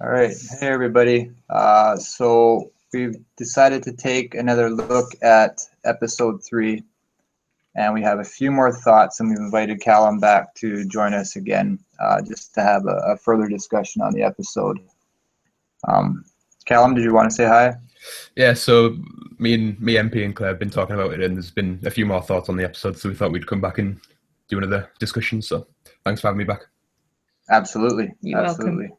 All right. Hey, everybody. So we've decided to take another look at episode 3, and we have a few more thoughts, and we've invited Calum back to join us again, just to have a further discussion on the episode. Calum, did you want to say hi? Yeah, so me, MP, and Claire have been talking about it, and there's been a few more thoughts on the episode, so we thought we'd come back and do another discussion. So thanks for having me back. Absolutely. You're Absolutely. welcome.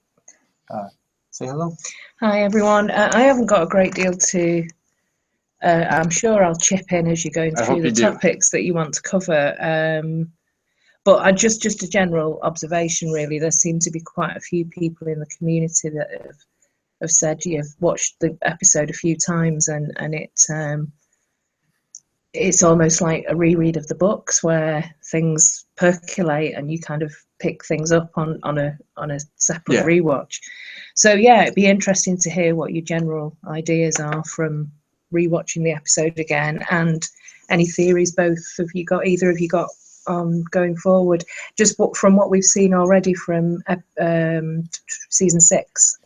Say hello. Hi, everyone. I haven't got a great deal to... I'm sure I'll chip in as you're going through the topics that you want to cover. But just a general observation, really. There seem to be quite a few people in the community that have said you've watched the episode a few times, and it's almost like a reread of the books where things percolate and you kind of pick things up on a separate rewatch. So yeah, it'd be interesting to hear what your general ideas are from rewatching the episode again, and any theories either of you got going forward, just from what we've seen already from season 6.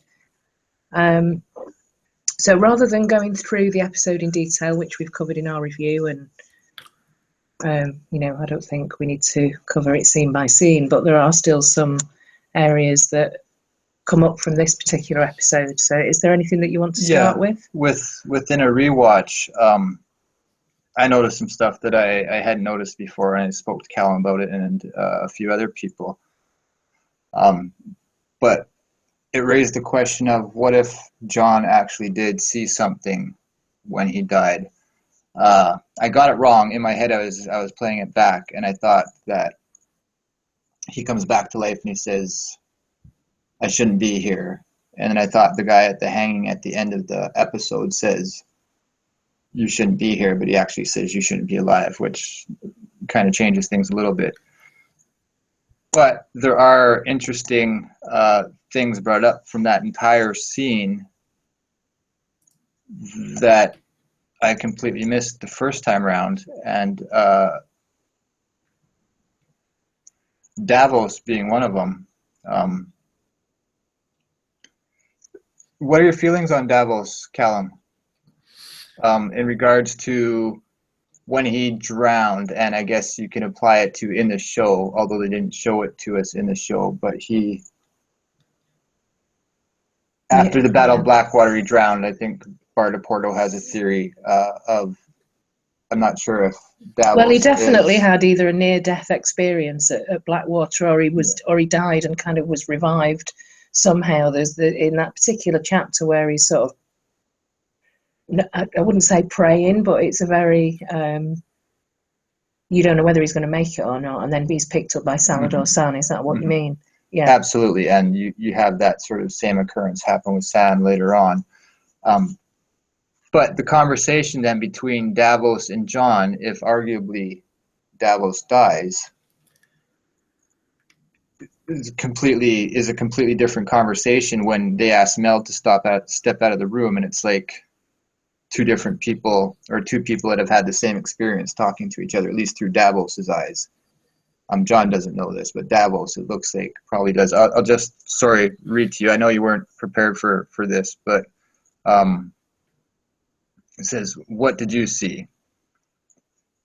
So rather than going through the episode in detail, which we've covered in our review, and I don't think we need to cover it scene by scene, but there are still some areas that come up from this particular episode. So is there anything that you want to start with? Within a rewatch, I noticed some stuff that I hadn't noticed before, and I spoke to Calum about it and a few other people. But it raised the question of what if Jon actually did see something when he died. I got it wrong. In my head, I was playing it back, and I thought that he comes back to life and he says, I shouldn't be here. And then I thought the guy at the hanging at the end of the episode says, you shouldn't be here, but he actually says you shouldn't be alive, which kind of changes things a little bit. But there are interesting things brought up from that entire scene that I completely missed the first time around, and Davos being one of them. What are your feelings on Davos, Calum, in regards to when he drowned? And I guess you can apply it to in the show, although they didn't show it to us in the show, but after the Battle of Blackwater, he drowned. I think De-Porto has a theory of, I'm not sure if Davos. Well, he definitely had either a near-death experience at Blackwater, or he died and kind of was revived somehow. There's in that particular chapter where he's sort of, I wouldn't say praying, but it's a very you don't know whether he's going to make it or not, and then he's picked up by Salador San. Is that what you mean? Yeah, absolutely. And you have that sort of same occurrence happen with San later on. But the conversation then between Davos and Jon, if arguably Davos dies, is a completely different conversation when they ask Mel to step out of the room, and it's like two different people, or two people that have had the same experience talking to each other, at least through Davos's eyes. Jon doesn't know this, but Davos, it looks like, probably does. I'll just read to you. I know you weren't prepared for this, but it says, what did you see?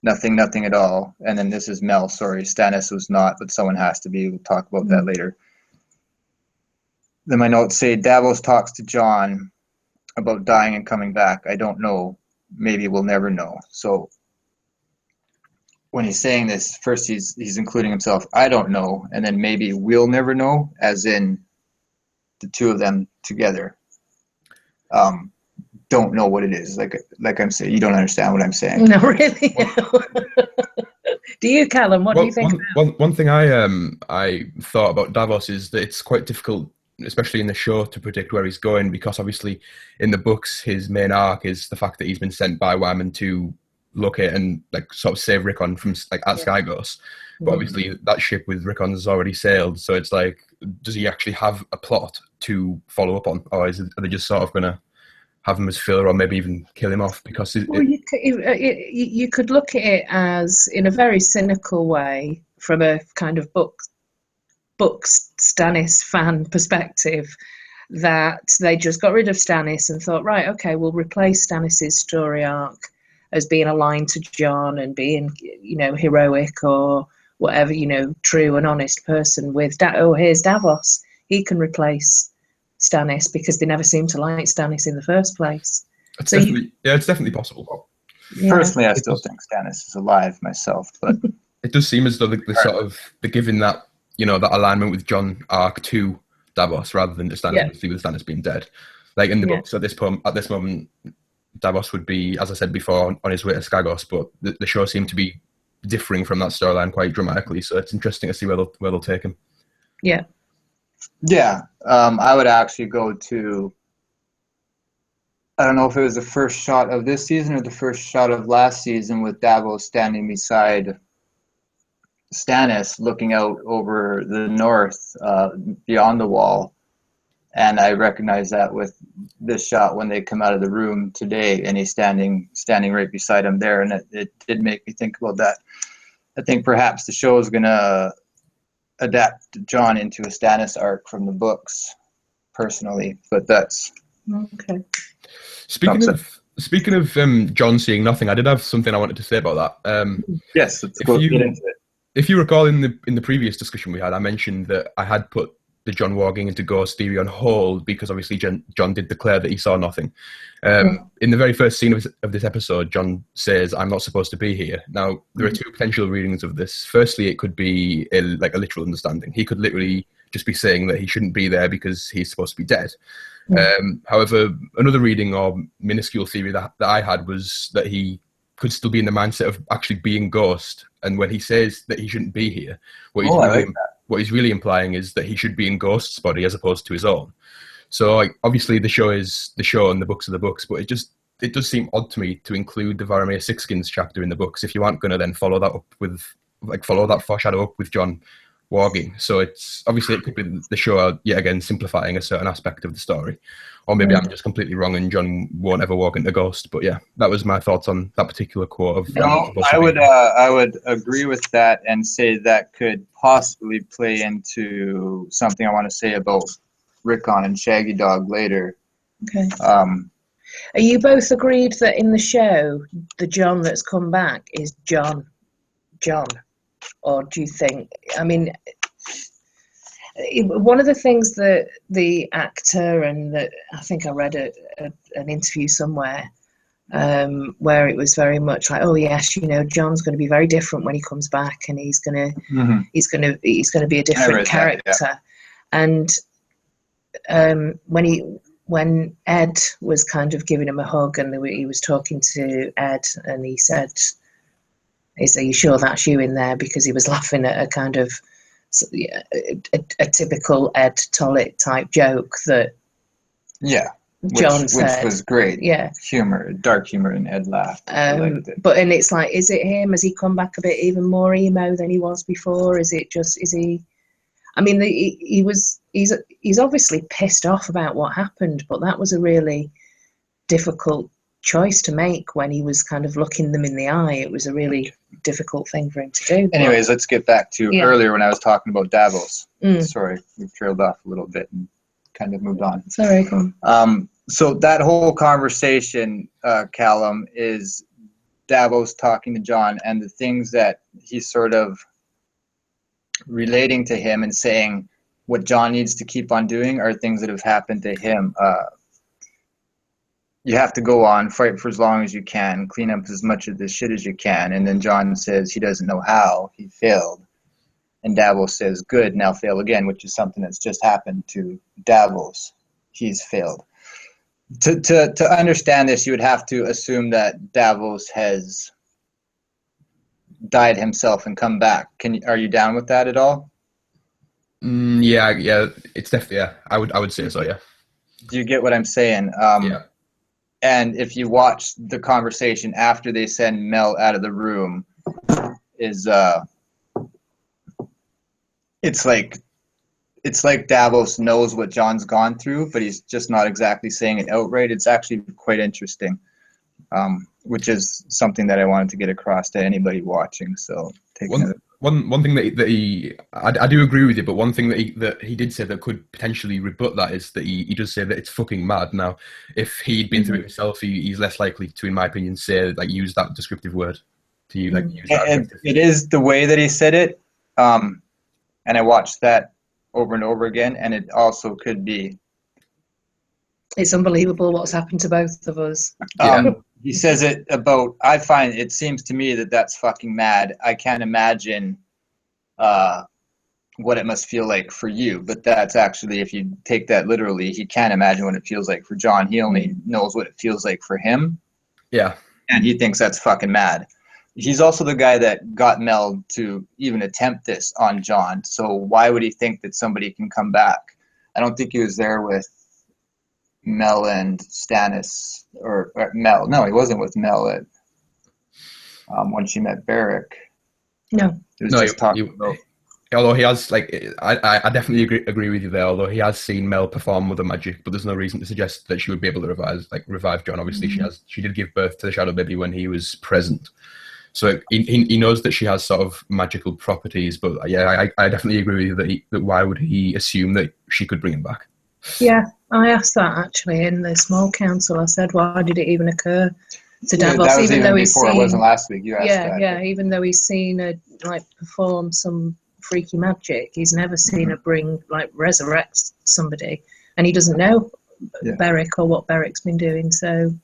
Nothing at all. And then this is Mel. Sorry, Stannis was not, but someone has to be. We'll talk about that later. Then my notes say, Davos talks to Jon about dying and coming back. I don't know. Maybe we'll never know. So when he's saying this, first he's including himself, I don't know, and then maybe we'll never know, as in the two of them together. Don't know what it is. Like I'm saying, you don't understand what I'm saying. No, really. Do you, Calum? What do you think? One thing I thought about Davos is that it's quite difficult, especially in the show, to predict where he's going, because obviously in the books his main arc is the fact that he's been sent by Wyman to locate and sort of save Rickon from at Skygos. But obviously that ship with Rickon has already sailed, so it's like, does he actually have a plot to follow up on, or are they just sort of gonna have him as filler, or maybe even kill him off? Because you could look at it as, in a very cynical way, from a kind of book Stannis fan perspective, that they just got rid of Stannis and thought, right, okay, we'll replace Stannis's story arc as being aligned to Jon and being, you know, heroic or whatever, you know, true and honest person with here's Davos. He can replace Stannis because they never seemed to like Stannis in the first place. It's definitely possible. Yeah. Personally, I still think Stannis is alive myself, but it does seem as though they're giving that, you know, that alignment with Jon arc to Davos rather than just Stannis, with Stannis being dead. Like in the books at this moment, Davos would be, as I said before, on his way to Skagos, but the show seemed to be differing from that storyline quite dramatically. So it's interesting to see where they'll take him. Yeah. Yeah. I would actually go to, I don't know if it was the first shot of this season or the first shot of last season with Davos standing beside Stannis looking out over the north beyond the wall. And I recognize that with this shot when they come out of the room today and he's standing right beside him there. And it did make me think about that. I think perhaps the show is going to adapt Jon into a Stannis arc from the books, personally. But that's... Okay. Speaking of Jon seeing nothing, I did have something I wanted to say about that. Yes, let's get into it. If you recall in the previous discussion we had, I mentioned that I had put the Jon walking into Ghost theory on hold because obviously Jon did declare that he saw nothing. In the very first scene of this episode, Jon says, "I'm not supposed to be here." Now, there are two potential readings of this. Firstly, it could be a literal understanding. He could literally just be saying that he shouldn't be there because he's supposed to be dead. However, another reading or minuscule theory that I had was that he could still be in the mindset of actually being Ghost. And when he says that he shouldn't be here, what he's really implying is that he should be in Ghost's body as opposed to his own. So, like, obviously the show is the show and the books are the books, but it does seem odd to me to include the Varamir Sixskins chapter in the books if you aren't going to then follow that foreshadow up with Jon walking. So it's obviously it could be the show yet again simplifying a certain aspect of the story, or maybe I'm just completely wrong and Jon won't ever walk into Ghost. But yeah, that was my thoughts on that particular quote of. No, I would agree with that and say that could possibly play into something I want to say about Rickon and Shaggy Dog later. Okay. Are you both agreed that in the show the Jon that's come back is Jon? Or do you think, I mean, one of the things that the actor and that I think I read an interview somewhere where it was very much like, oh yes, you know, Jon's going to be very different when he comes back, and he's going to be a different character. And when Ed was kind of giving him a hug and he was talking to Ed, and he said, "Are you sure that's you in there?" Because he was laughing at a kind of a typical Ed Tollett type joke that Jon said, which was great. Yeah, dark humor, and Ed laughed. But it's like, is it him? Has he come back a bit even more emo than he was before? Is he? I mean, he's obviously pissed off about what happened, but that was a really difficult choice to make when he was kind of looking them in the eye. It was a really difficult thing for him to do. Anyways, let's get back to earlier when I was talking about Davos. Sorry, we trailed off a little bit and kind of moved on. Sorry, go on. So that whole conversation, Calum, is Davos talking to Jon, and the things that he's sort of relating to him and saying what Jon needs to keep on doing are things that have happened to him. You have to go on, fight for as long as you can, clean up as much of this shit as you can. And then Jon says he doesn't know how, he failed. And Davos says, good, now fail again, which is something that's just happened to Davos. He's failed. To understand this, you would have to assume that Davos has died himself and come back. Are you down with that at all? Yeah, it's definitely, I would say so, yeah. Do you get what I'm saying? Yeah. And if you watch the conversation after they send Mel out of the room, it's like Davos knows what Jon's gone through, but he's just not exactly saying it outright. It's actually quite interesting, which is something that I wanted to get across to anybody watching. So one thing I do agree with you, but one thing that he did say that could potentially rebut that is that he does say that it's fucking mad. Now, if he'd been through it himself, he's less likely to, in my opinion, say use that descriptive word to use that. It is the way that he said it, and I watched that over and over again, and it also could be. It's unbelievable what's happened to both of us. He says it about, it seems to me that that's fucking mad. I can't imagine what it must feel like for you. But that's actually, if you take that literally, he can't imagine what it feels like for Jon. He only knows what it feels like for him. Yeah. And he thinks that's fucking mad. He's also the guy that got Mel to even attempt this on Jon. So why would he think that somebody can come back? I don't think he was there with Mel and Stannis, or Mel. No, he wasn't with Mel at when she met Beric. No, although he has, I definitely agree with you there. Although he has seen Mel perform with the magic, but there's no reason to suggest that she would be able to revive Jon. Obviously, she did give birth to the Shadow Baby when he was present, so he knows that she has sort of magical properties. But yeah, I definitely agree with you that why would he assume that she could bring him back? Yeah, I asked that actually in the small council. I said, why did it even occur to Davos? That was even before, it wasn't last week. You asked that. Yeah, even though he's seen her perform some freaky magic, he's never seen her resurrect somebody, and he doesn't know Beric or what Beric's been doing. So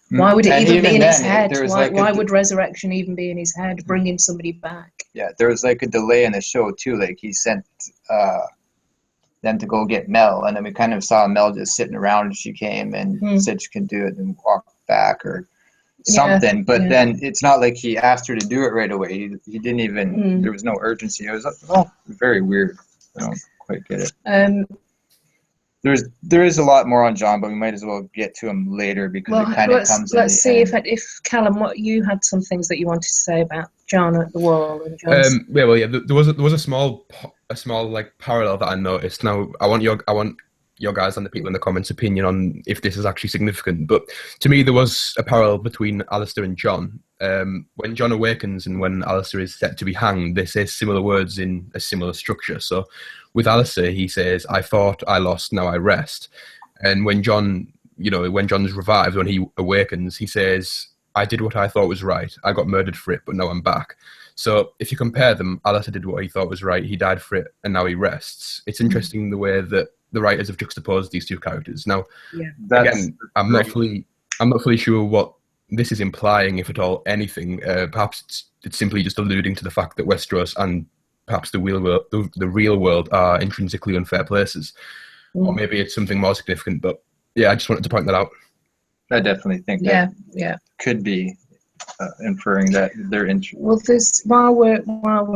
why would it even be in his head? Why would resurrection even be in his head, bringing somebody back? Yeah, there was a delay in the show too. He sent them to go get Mel, and then we kind of saw Mel just sitting around, and she came and said she could do it and walk back or something. But then it's not like he asked her to do it right away. He didn't even. There was no urgency. It was very weird. I don't quite get it. There is a lot more on Jon, but we might as well get to him later because it kind of comes. Let's see if Calum, what you had some things that you wanted to say about Jon at the wall and Jon's. There was a small parallel that I noticed. Now I want your guys and the people in the comments opinion on if this is actually significant. But to me, there was a parallel between Alistair and Jon. When Jon awakens and when Alistair is set to be hanged, they say similar words in a similar structure. So with Alistair, he says, "I fought, I lost, now I rest." And when Jon, when Jon's revived, when he awakens, he says, "I did what I thought was right. I got murdered for it, but now I'm back." So if you compare them, Alistair did what he thought was right. He died for it, and now he rests. It's interesting the way that the writers have juxtaposed these two characters. Now, again, I'm not fully sure what this is implying, if at all anything. Perhaps it's simply just alluding to the fact that Westeros and perhaps the real world are intrinsically unfair places, or maybe it's something more significant. But yeah, I just wanted to point that out. I definitely think that could be inferring that they're Well, there's while we're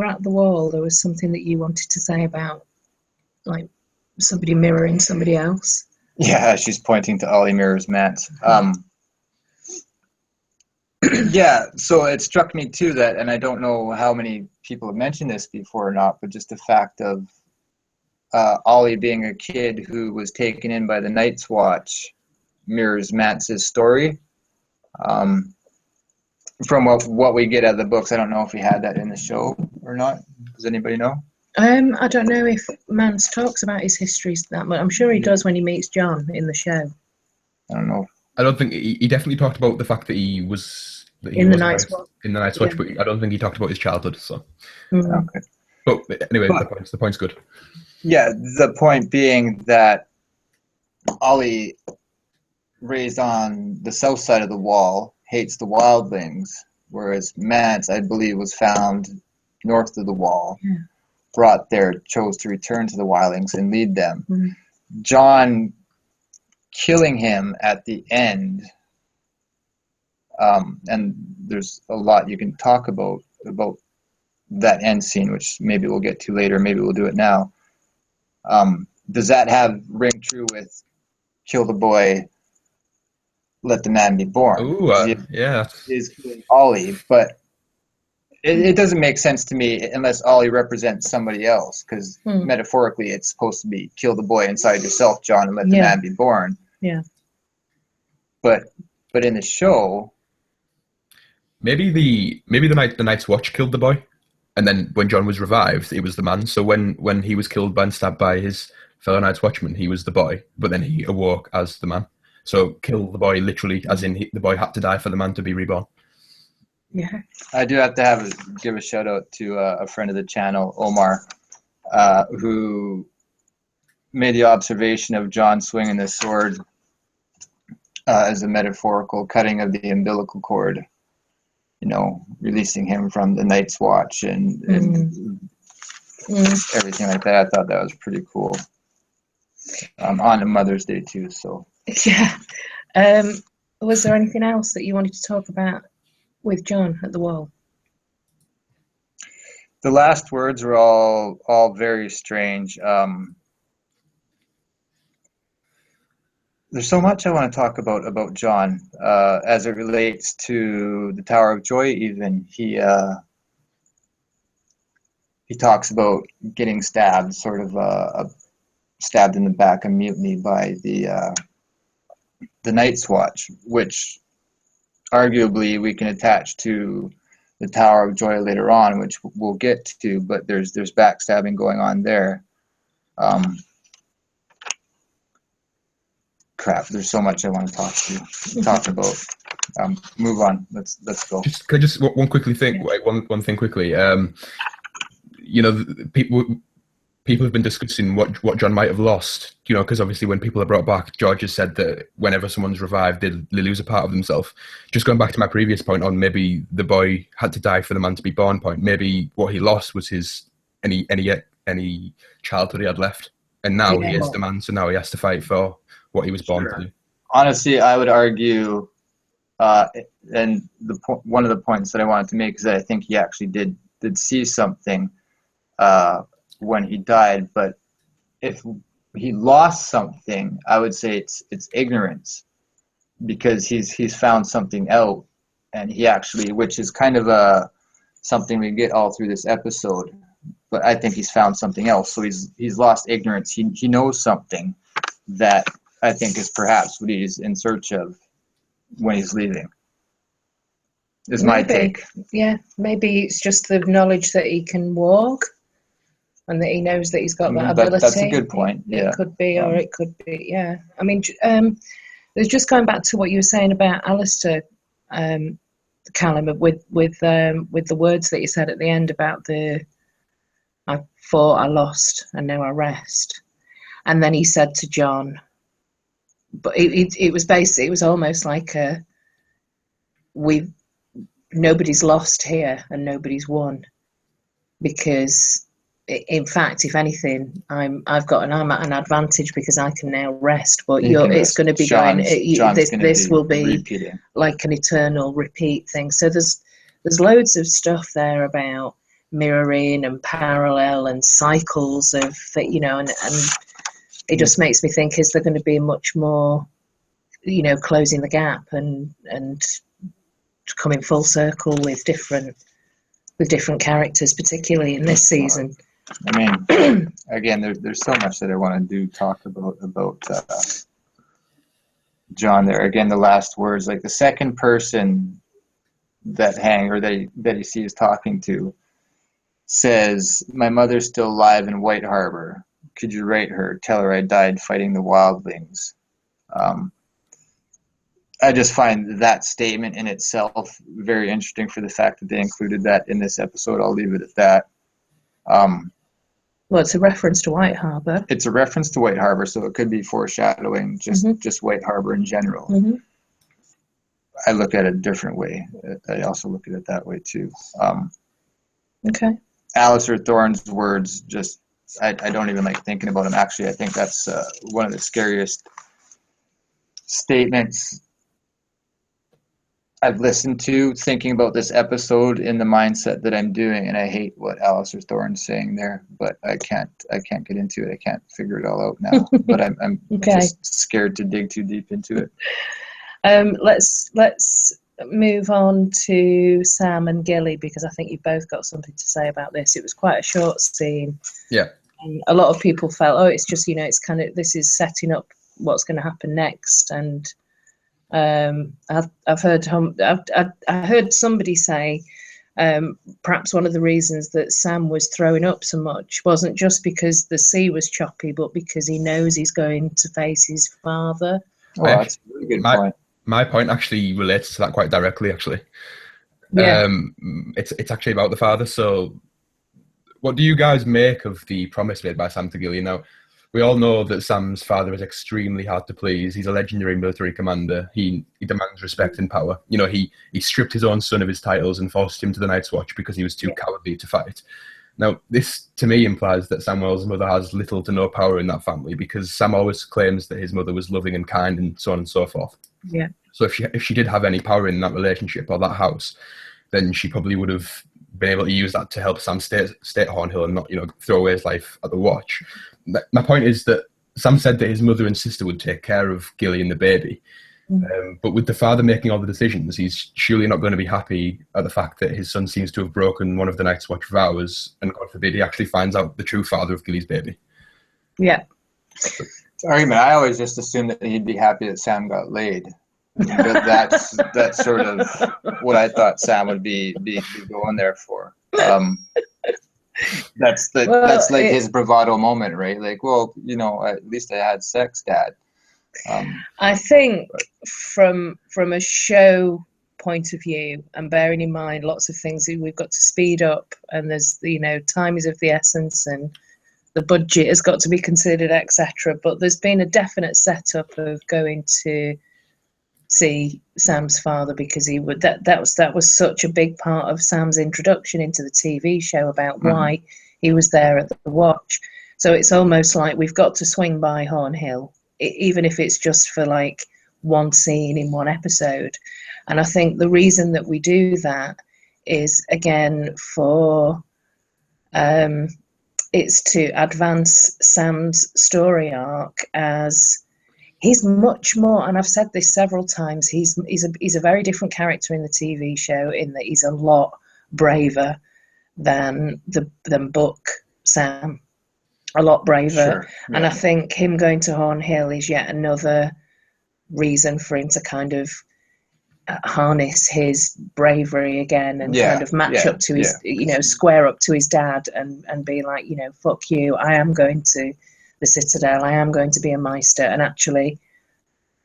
at the wall, there was something that you wanted to say about somebody mirroring somebody else. Yeah, she's pointing to Ollie mirrors Mance. Yeah, so it struck me too that, and I don't know how many people have mentioned this before or not, but just the fact of Ollie being a kid who was taken in by the Night's Watch mirrors Mance's story. From what we get out of the books, I don't know if we had that in the show or not. Does anybody know? I don't know if Mance talks about his histories that much. I'm sure he does when he meets Jon in the show. I don't know. I don't think he definitely talked about the fact that he was in the Night's Watch. In the Night's Watch, but I don't think he talked about his childhood. So, okay. But anyway, the point's good. Yeah, the point being that Ollie, raised on the south side of the wall, hates the wildlings, whereas Mance, I believe, was found north of the wall, brought there, chose to return to the wildlings and lead them. Jon killing him at the end, and there's a lot you can talk about that end scene, which maybe we'll get to later, maybe we'll do it now. Does that ring true with kill the boy, let the man be born? Ooh, yeah. Is Ollie, but it doesn't make sense to me unless Ollie represents somebody else, because metaphorically it's supposed to be kill the boy inside yourself, Jon, and let the man be born. Yeah. But in the show, maybe the Night's Watch killed the boy, And then when Jon was revived, he was the man. So when he was killed and stabbed by his fellow Night's Watchman, he was the boy, but then he awoke as the man. So kill the boy literally, as in the boy had to die for the man to be reborn. Yeah. I do have to give a shout out to a friend of the channel, Omar, who made the observation of Jon swinging the sword as a metaphorical cutting of the umbilical cord, releasing him from the Night's Watch and everything like that. I thought that was pretty cool. On Mother's Day too, so. Yeah. Was there anything else that you wanted to talk about with Jon at the Wall? The last words were all very strange. There's so much I want to talk about Jon as it relates to the Tower of Joy. Even he talks about getting stabbed, sort of stabbed in the back of mutiny by the Night's Watch, which arguably we can attach to the Tower of Joy later on, which we'll get to. But there's backstabbing going on there. Crap, there's so much I want to talk about. Move on. Let's go. Can I just one thing quickly? People have been discussing what Jon might have lost. Because obviously when people are brought back, George has said that whenever someone's revived, they lose a part of themselves. Just going back to my previous point on maybe the boy had to die for the man to be born point. Maybe what he lost was his any childhood he had left, and now he is the man. So now he has to fight for what he was born to do. Honestly, I would argue, and one of the points that I wanted to make is that I think he actually did see something when he died. But if he lost something, I would say it's ignorance, because he's found something out, and he actually, which is kind of something we get all through this episode. But I think he's found something else. So he's lost ignorance. He knows something that I think is perhaps what he's in search of when he's leaving. Is my take. Yeah, maybe it's just the knowledge that he can walk and that he knows that he's got that ability. That's a good point. Yeah. It could be, or it could be, yeah. I mean, there's just going back to what you were saying about Alistair, Calum, with the words that you said at the end about I fought, I lost, and now I rest. And then he said to Jon, but it was basically, it was almost like nobody's lost here and nobody's won, because in fact, if anything, I'm at an advantage because I can now rest. But it's going to be this will be repeating, like an eternal repeat thing. So there's loads of stuff there about mirroring and parallel and cycles of and it just makes me think, is there going to be much more, closing the gap and coming full circle with different characters, particularly in this season? I mean, again, there's so much that I want to talk about Jon there. Again, the last words, like the second person that he sees talking to says, "My mother's still alive in White Harbor. Could you write her? Tell her I died fighting the wildlings." I just find that statement in itself very interesting for the fact that they included that in this episode. I'll leave it at that. Well, it's a reference to White Harbor. It's a reference to White Harbor, so it could be foreshadowing just White Harbor in general. Mm-hmm. I look at it a different way. I also look at it that way too. Okay. Alistair Thorne's words, just I don't even like thinking about him. Actually, I think that's one of the scariest statements I've listened to thinking about this episode in the mindset that I'm doing, and I hate what Alistair Thorne's saying there, but I can't get into it. I can't figure it all out now. But I'm okay. Just scared to dig too deep into it. Let's move on to Sam and Gilly, because I think you've both got something to say about this. It was quite a short scene. Yeah. And a lot of people felt, it's just, it's kind of, this is setting up what's going to happen next. And I heard somebody say, Perhaps one of the reasons that Sam was throwing up so much wasn't just because the sea was choppy, but because he knows he's going to face his father. Oh, that's a really good point. My point actually relates to that quite directly, actually. Yeah. It's actually about the father. So what do you guys make of the promise made by Sam to Gilly? Now, we all know that Sam's father is extremely hard to please. He's a legendary military commander. He demands respect and power. You know, he stripped his own son of his titles and forced him to the Night's Watch because he was too cowardly to fight. Now, this to me implies that Samwell's mother has little to no power in that family, because Sam always claims that his mother was loving and kind and so on and so forth. Yeah. So if she did have any power in that relationship or that house, then she probably would have been able to use that to help Sam stay at Hornhill and not, you know, throw away his life at the Watch. My point is that Sam said that his mother and sister would take care of Gilly and the baby. But with the father making all the decisions, he's surely not going to be happy at the fact that his son seems to have broken one of the Night's Watch vows, and God forbid he actually finds out the true father of Gilly's baby. Yeah. Argument. I always just assumed that he'd be happy that Sam got laid. But that's sort of what I thought Sam would be going there for. That's like his bravado moment, right? Like, well, you know, at least I had sex, Dad. I think from a show point of view, and bearing in mind lots of things that we've got to speed up, and there's, you know, time is of the essence, and the budget has got to be considered, etc. But there's been a definite setup of going to see Sam's father, because he would that was such a big part of Sam's introduction into the TV show about why he was there at the Watch. So it's almost like we've got to swing by Hornhill, even if it's just for like one scene in one episode. And I think the reason that we do that is, again, for it's to advance Sam's story arc, as he's much more, and I've said this several times, he's a very different character in the TV show, in that he's a lot braver than book Sam. A lot braver. Sure, yeah. And I think him going to Hornhill is yet another reason for him to kind of harness his bravery again, and kind of match up to his, you know, square up to his dad, and be like, you know, fuck you, I am going to the Citadel, I am going to be a Maester, and actually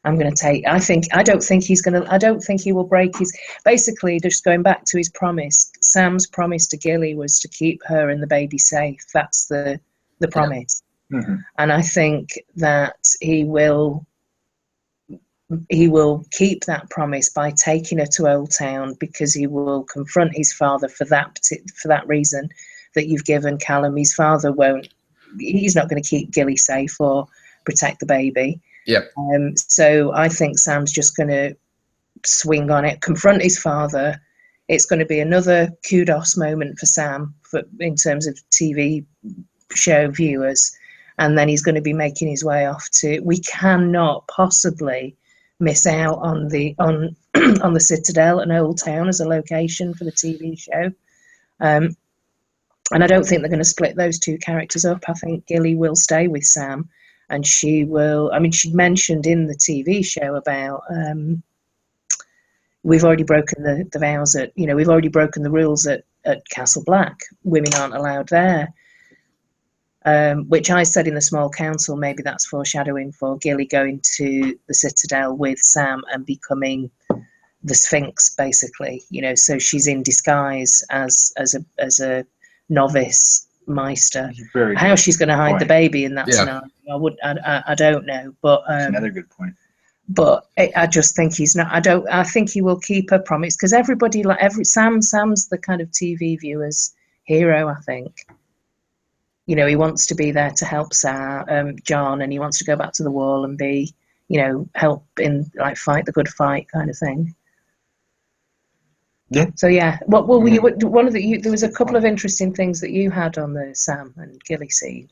I'm going to take, I don't think he will break his, basically just going back to his promise. Sam's promise to Gilly was to keep her and the baby safe. That's the promise. And I think that he will keep that promise by taking her to Old Town, because he will confront his father for that reason that you've given, Calum. His father he's not going to keep Gilly safe or protect the baby. So I think Sam's just going to swing on it, confront his father. It's going to be another kudos moment for Sam in terms of TV show viewers, and then he's going to be making his way off to, we cannot possibly miss out on the Citadel and Old Town as a location for the TV show. And I don't think they're going to split those two characters up. I think Gilly will stay with Sam, and she will, I mean, she mentioned in the TV show about we've already broken the vows at, you know, we've already broken the rules at Castle Black. Women aren't allowed there. Which I said in the small council, maybe that's foreshadowing for Gilly going to the Citadel with Sam and becoming the Sphinx, basically. You know, so she's in disguise as a novice Maester. How she's going to hide the baby in that scenario, I don't know. But that's another good point. But I just think he's not. I think he will keep her promise, because everybody, Sam's the kind of TV viewers' hero, I think. You know, he wants to be there to help John, and he wants to go back to the Wall and be, you know, help in, like, fight the good fight kind of thing. Yeah. So yeah, there was a couple of interesting things that you had on the Sam and Gilly scene.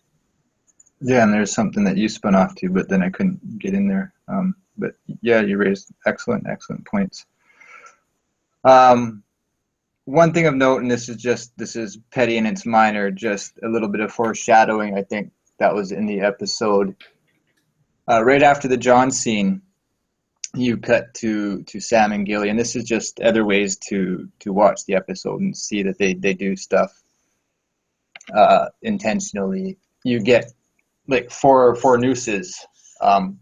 Yeah, and there's something that you spun off to, but then I couldn't get in there. But yeah, you raised excellent points. One thing of note, and this is petty and it's minor, just a little bit of foreshadowing. I think that was in the episode right after the John scene. you cut to Sam and Gilly, and this is just other ways to watch the episode and see that they do stuff intentionally. You get like four nooses.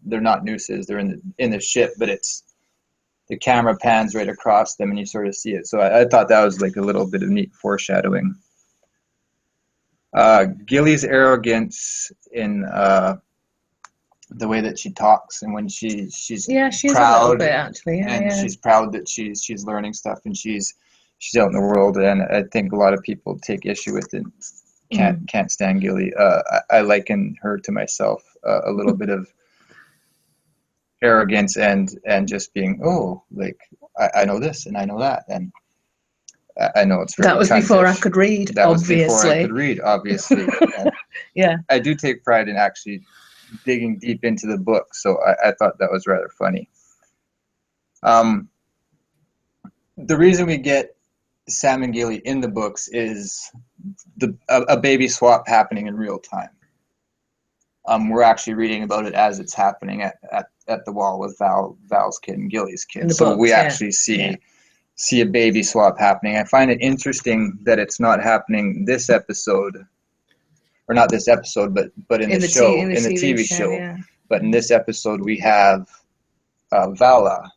They're not nooses, they're in the ship, but it's the camera pans right across them and you sort of see it. So I thought that was like a little bit of neat foreshadowing. Gilly's arrogance in the way that she talks, and when she's proud, a little bit, actually. She's proud that she's learning stuff and she's out in the world, and I think a lot of people take issue with it. Can't stand Gilly. I liken her to myself, a little bit of arrogance and just being, like I know this and I know that, and I know it's very that was before I could read. That obviously. Was before I could read, obviously. Yeah, I do take pride in actually digging deep into the book, so I thought that was rather funny. The reason we get Sam and Gilly in the books is a baby swap happening in real time. We're actually reading about it as it's happening at the wall with Val's kid and Gilly's kid. So we actually see a baby swap happening. I find it interesting that it's not happening this episode, or not this episode, but in the show, in the TV show. Yeah. But in this episode, we have Vala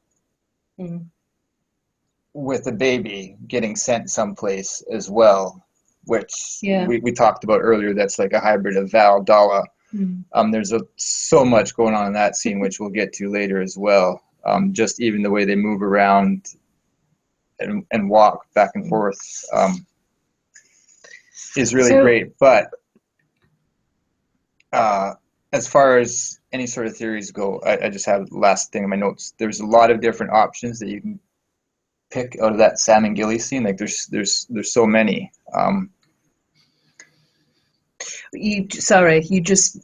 with a baby getting sent someplace as well, which we talked about earlier. That's like a hybrid of Val, Dala. There's so much going on in that scene, which we'll get to later as well. Just even the way they move around and walk back and forth is really great. But as far as any sort of theories go, I just have the last thing in my notes. There's a lot of different options that you can pick out of that Sam and Gilly scene. Like there's so many. You just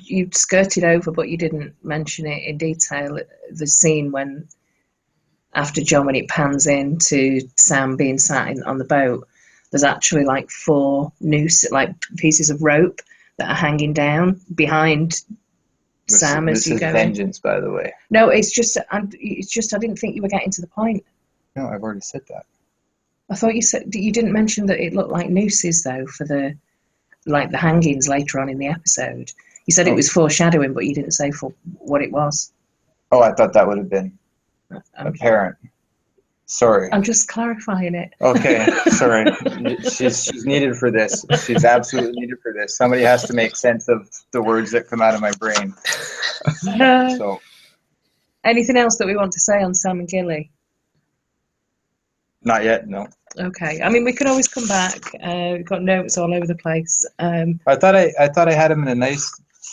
you skirted over, but you didn't mention it in detail. The scene when it pans into Sam being sat on the boat, there's actually like 4 pieces of rope that are hanging down behind Sam as you go. This is vengeance, by the way. No, it's just I didn't think you were getting to the point. No, I've already said that. I thought you said you didn't mention that it looked like nooses though for the hangings later on in the episode. You said it was foreshadowing, but you didn't say for what it was. Oh, I thought that would have been apparent. Sorry. I'm just clarifying it. Okay, sorry. She's needed for this. She's absolutely needed for this. Somebody has to make sense of the words that come out of my brain. So, anything else that we want to say on Sam and Gilly? Not yet, no. Okay. I mean, we can always come back. We've got notes all over the place. I thought I had them in a nice,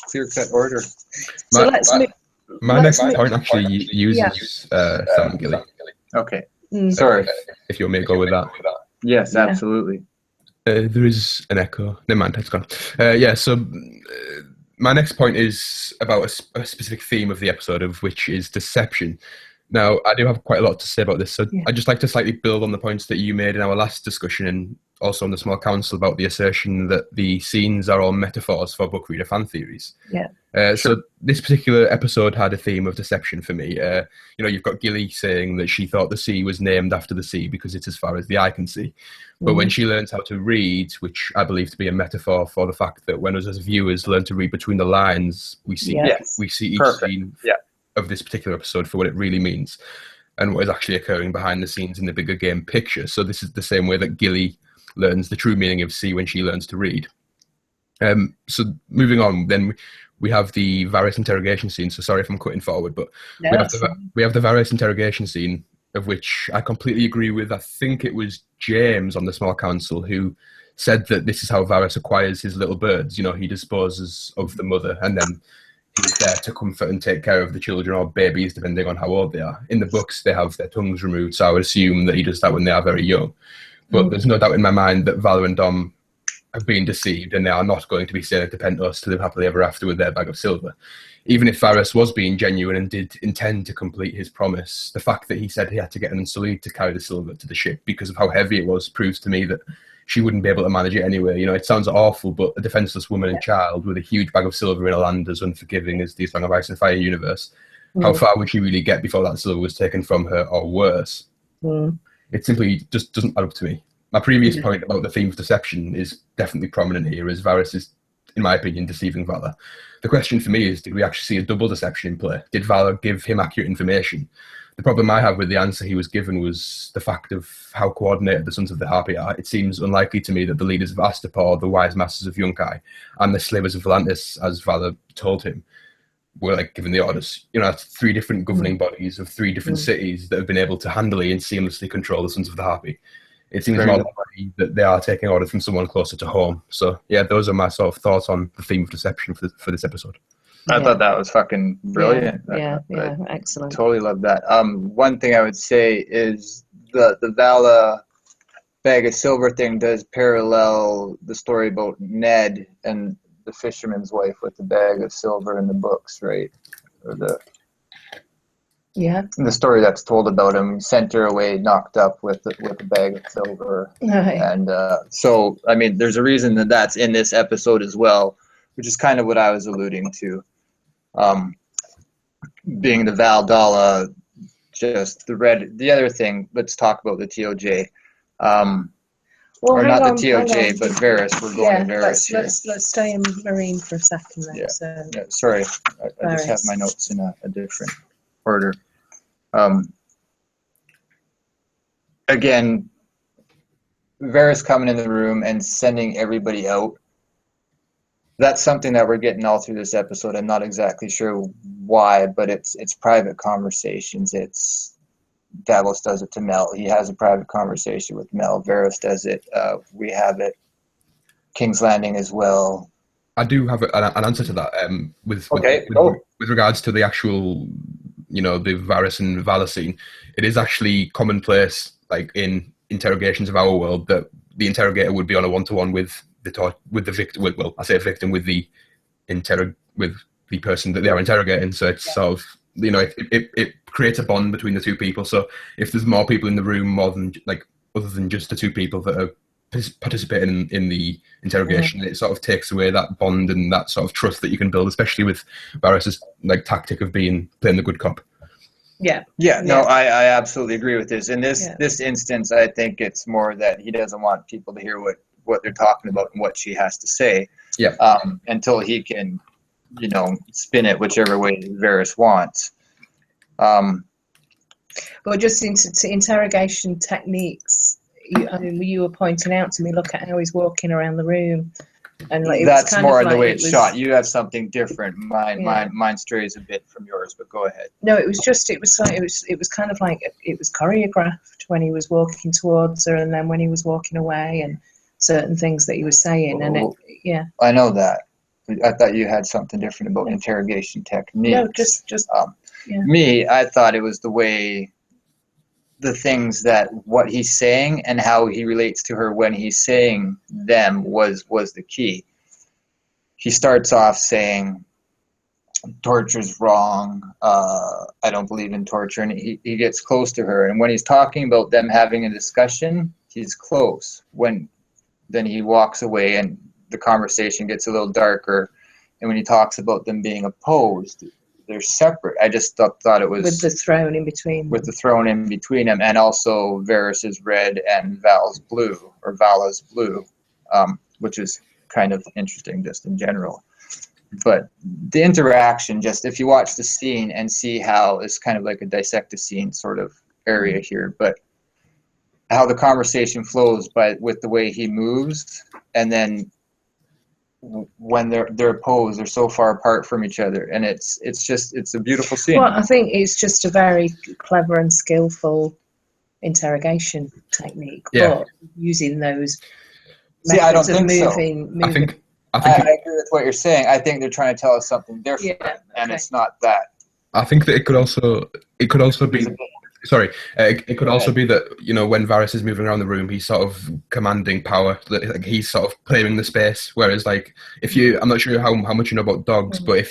clear-cut order. So my next point actually uses Sam and Gilly. Okay. Sorry. If you want me to go with that. Yes, absolutely. There is an echo. Never mind, it's gone. So my next point is about a specific theme of the episode, of which is deception. Now, I do have quite a lot to say about this, so I'd just like to slightly build on the points that you made in our last discussion, and also on the small council, about the assertion that the scenes are all metaphors for book reader fan theories. Yeah. So this particular episode had a theme of deception for me. You've got Gilly saying that she thought the sea was named after the sea because it's as far as the eye can see. But when she learns how to read, which I believe to be a metaphor for the fact that when us as viewers learn to read between the lines, we see each scene of this particular episode for what it really means and what is actually occurring behind the scenes in the bigger game picture. So this is the same way that Gilly learns the true meaning of sea when she learns to read. So moving on, then we have the Varys interrogation scene. So sorry if I'm cutting forward, but we have the Varys interrogation scene, of which I completely agree with. I think it was James on the small council who said that this is how Varys acquires his little birds. He disposes of the mother and then he's there to comfort and take care of the children or babies, depending on how old they are. In the books, they have their tongues removed, so I would assume that he does that when they are very young. But there's no doubt in my mind that Vala and Dom have been deceived and they are not going to be sailing to Pentos to live happily ever after with their bag of silver. Even if Varys was being genuine and did intend to complete his promise, the fact that he said he had to get an Unsullied to carry the silver to the ship because of how heavy it was proves to me that she wouldn't be able to manage it anyway. It sounds awful, but a defenseless woman and child with a huge bag of silver in a land as unforgiving as the Song of Ice and Fire universe how far would she really get before that silver was taken from her, or worse? It simply just doesn't add up to me. My previous point about the theme of deception is definitely prominent here, as Varys is, in my opinion, deceiving Valar. The question for me is, did we actually see a double deception in play? Did Valar give him accurate information? The problem I have with the answer he was given was the fact of how coordinated the Sons of the Harpy are. It seems unlikely to me that the leaders of Astapor, the wise masters of Yunkai, and the slavers of Volantis, as Valar told him, were like given the orders. You know, that's 3 different governing bodies of 3 different cities that have been able to handily and seamlessly control the Sons of the Harpy. It seems more likely that they are taking orders from someone closer to home. So, yeah, those are my sort of thoughts on the theme of deception for this episode. I thought that was fucking brilliant. Yeah, excellent. Totally love that. One thing I would say is the Vala bag of silver thing does parallel the story about Ned and the fisherman's wife with the bag of silver in the books, right? Or the story that's told about him, sent her away knocked up with a bag of silver. Right. And so, I mean, there's a reason that that's in this episode as well, which is kind of what I was alluding to. Being the Val Dalla, just the red. The other thing, let's talk about the TOJ. Or not the TOJ, but Varys. We're going to Varys here. Let's stay in Meereen for a second then. Yeah, sorry, I just have my notes in a different order. Again, Varys coming in the room and sending everybody out. That's something that we're getting all through this episode. I'm not exactly sure why, but it's private conversations. It's Davos does it to Mel. He has a private conversation with Mel. Varys does it. We have it. King's Landing as well. I do have an answer to that. With regards to the actual, the Varys and Valar scene, it is actually commonplace, like in interrogations of our world, that the interrogator would be on a one-to-one with the victim. Well, I say victim with the person that they are interrogating. So it's sort of, it creates a bond between the 2 people. So if there's more people in the room, more than other than just the 2 people that are participating in the interrogation, it sort of takes away that bond and that sort of trust that you can build, especially with Varys' tactic of playing the good cop. I absolutely agree with this. In this instance, I think it's more that he doesn't want people to hear what they're talking about and what she has to say. Until he can, spin it whichever way Varys wants. Well, just into interrogation techniques, you were pointing out to me, look at how he's walking around the room. And that's more in the way it's shot. You have something different. Mine strays a bit from yours, but go ahead. No, it was kind of like it was choreographed when he was walking towards her, and then when he was walking away, and certain things that he was saying. I know that. I thought you had something different about interrogation techniques. No, just me. I thought it was the way, the things that what he's saying and how he relates to her when he's saying them was the key. He starts off saying, torture's wrong. I don't believe in torture. And he gets close to her. And when he's talking about them having a discussion, he's close. Then he walks away and the conversation gets a little darker. And when he talks about them being opposed, they're separate. I just thought it was... With the throne in between. With the throne in between them. And also Varys is red and Val's blue, or Vala's blue, which is kind of interesting just in general. But the interaction, just if you watch the scene and see how it's kind of like a dissect a scene sort of area here, but how the conversation flows with the way he moves, and then when they're opposed, they're so far apart from each other, and it's a beautiful scene. Well, I think it's just a very clever and skillful interrogation technique, but using those methods I don't think moving. So. I agree with what you're saying. I think they're trying to tell us something different, and it's not that. I think that it could also be. Sorry, it could also be that, when Varys is moving around the room, he's sort of commanding power. That he's sort of claiming the space. Whereas, I'm not sure how much you know about dogs, but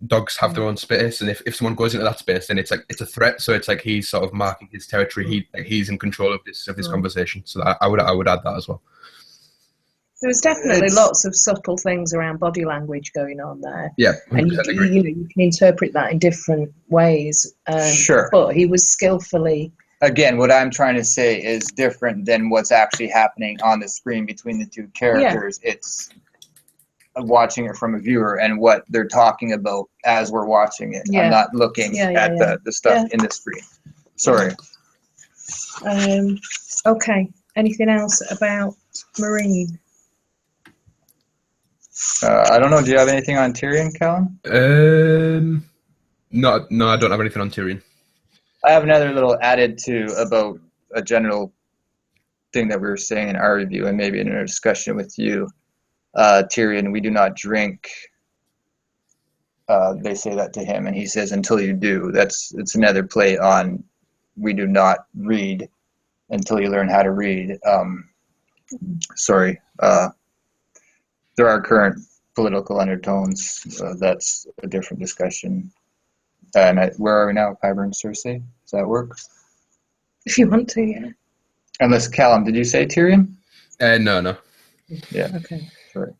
dogs have their own space, and if someone goes into that space, then it's a threat. So it's like he's sort of marking his territory. He's in control of this conversation. So I would add that as well. There was definitely lots of subtle things around body language going on there. Yeah, and you can interpret that in different ways. Sure. But he was skillfully. Again, what I'm trying to say is different than what's actually happening on the screen between the two characters. Yeah. It's watching it from a viewer and what they're talking about as we're watching it. Yeah. I'm not looking at the stuff in the screen. Sorry. Okay. Anything else about Meereen? I don't know. Do you have anything on Tyrion, Calum? No, I don't have anything on Tyrion. I have another little added to about a general thing that we were saying in our review and maybe in a discussion with you. Tyrion, we do not drink. They say that to him, and he says, until you do. It's another play on we do not read until you learn how to read. Sorry. There are current political undertones. That's a different discussion. And where are we now? Kyber and Cersei? Does that work? If you want to, yeah. Unless, Calum, did you say Tyrion? No. Yeah. Okay. Sorry.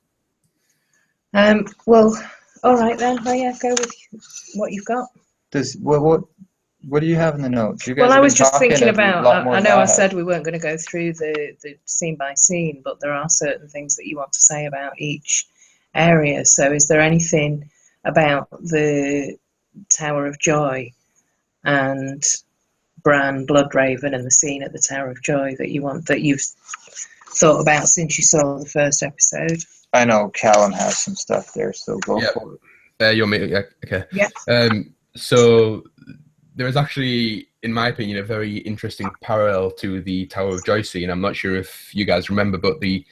Well, all right then. Oh, yeah, go with what you've got. What do you have in the notes? You guys I was just thinking about, I know I have. said we weren't going to go through the scene by scene, but there are certain things that you want to say about each area. So is there anything about the Tower of Joy and Bran, Bloodraven, and the scene at the Tower of Joy that you've thought about since you saw the first episode? I know Calum has some stuff there, so go for it. You want me? Yeah, okay. Yeah. So there is actually, in my opinion, a very interesting parallel to the Tower of Joy scene. I'm not sure if you guys remember, but the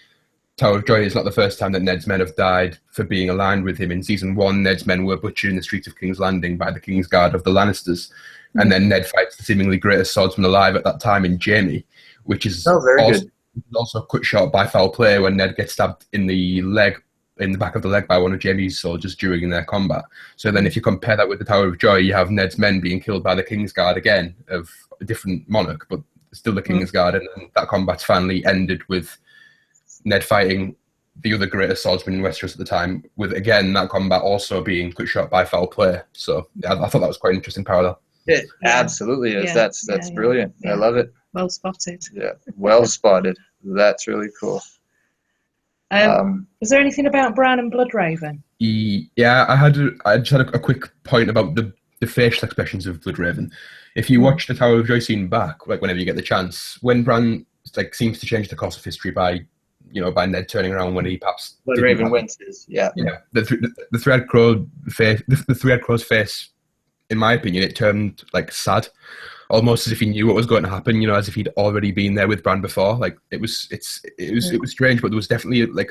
Tower of Joy is not the first time that Ned's men have died for being aligned with him. In season 1, Ned's men were butchered in the streets of King's Landing by the King's Guard of the Lannisters. Mm-hmm. And then Ned fights the seemingly greatest swordsman alive at that time in Jaime, which is also cut short by foul play when Ned gets stabbed in the back of the leg by one of Jaime's soldiers during their combat. So then if you compare that with the Tower of Joy, you have Ned's men being killed by the King's Guard again, of a different monarch, but still the King's Guard, and that combat's finally ended with Ned fighting the other greatest swordsman in Westeros at the time, with, again, that combat also being cut short by foul play. So I thought that was quite an interesting parallel. It absolutely is. Yeah. That's brilliant. Yeah. I love it. Well spotted. Yeah, well spotted. That's really cool. Was there anything about Bran and Bloodraven? Yeah, I just had a quick point about the facial expressions of Bloodraven. If you watch the Tower of Joy scene back, like whenever you get the chance, when Bran seems to change the course of history by Ned turning around when he perhaps Bloodraven winces. Yeah. The Three-Eyed Crow's face, in my opinion, it turned like sad, almost as if he knew what was going to happen. As if he'd already been there with Bran before. Like it was strange, but there was definitely like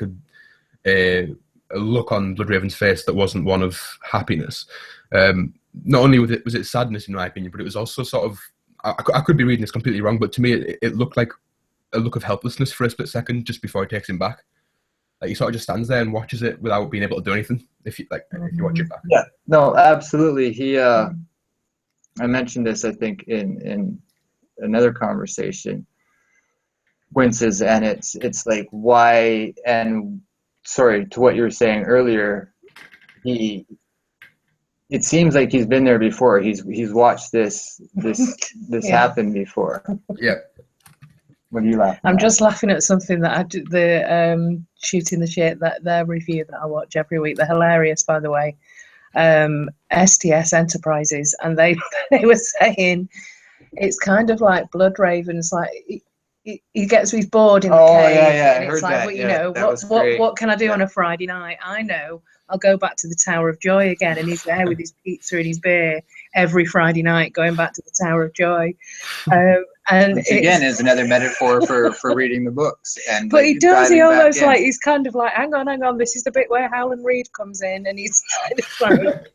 a look on Bloodraven's face that wasn't one of happiness. Not only was it sadness, in my opinion, but it was also sort of, I could be reading this completely wrong, but to me it looked like a look of helplessness for a split second just before he takes him back. Like he sort of just stands there and watches it without being able to do anything. If you watch it back. Yeah, no, absolutely. He, I mentioned this, I think, in another conversation. Winces, and it's like why? And sorry, to what you were saying earlier, it seems like he's been there before. He's watched this happen before. Yeah. What are you laughing I'm at? just laughing at something that I do, the Shooting the Shit, that their review that I watch every week. They're hilarious, by the way. STS Enterprises, and they were saying it's kind of like Bloodraven's like he gets he's bored in the cave. And it's like, well, what can I do on a Friday night? I know, I'll go back to the Tower of Joy again, and he's there with his pizza and his beer every Friday night, going back to the Tower of Joy. And which again is another metaphor for reading the books. But he does. He almost like he's kind of like, hang on. This is the bit where Howland Reed comes in, and he's kind of like,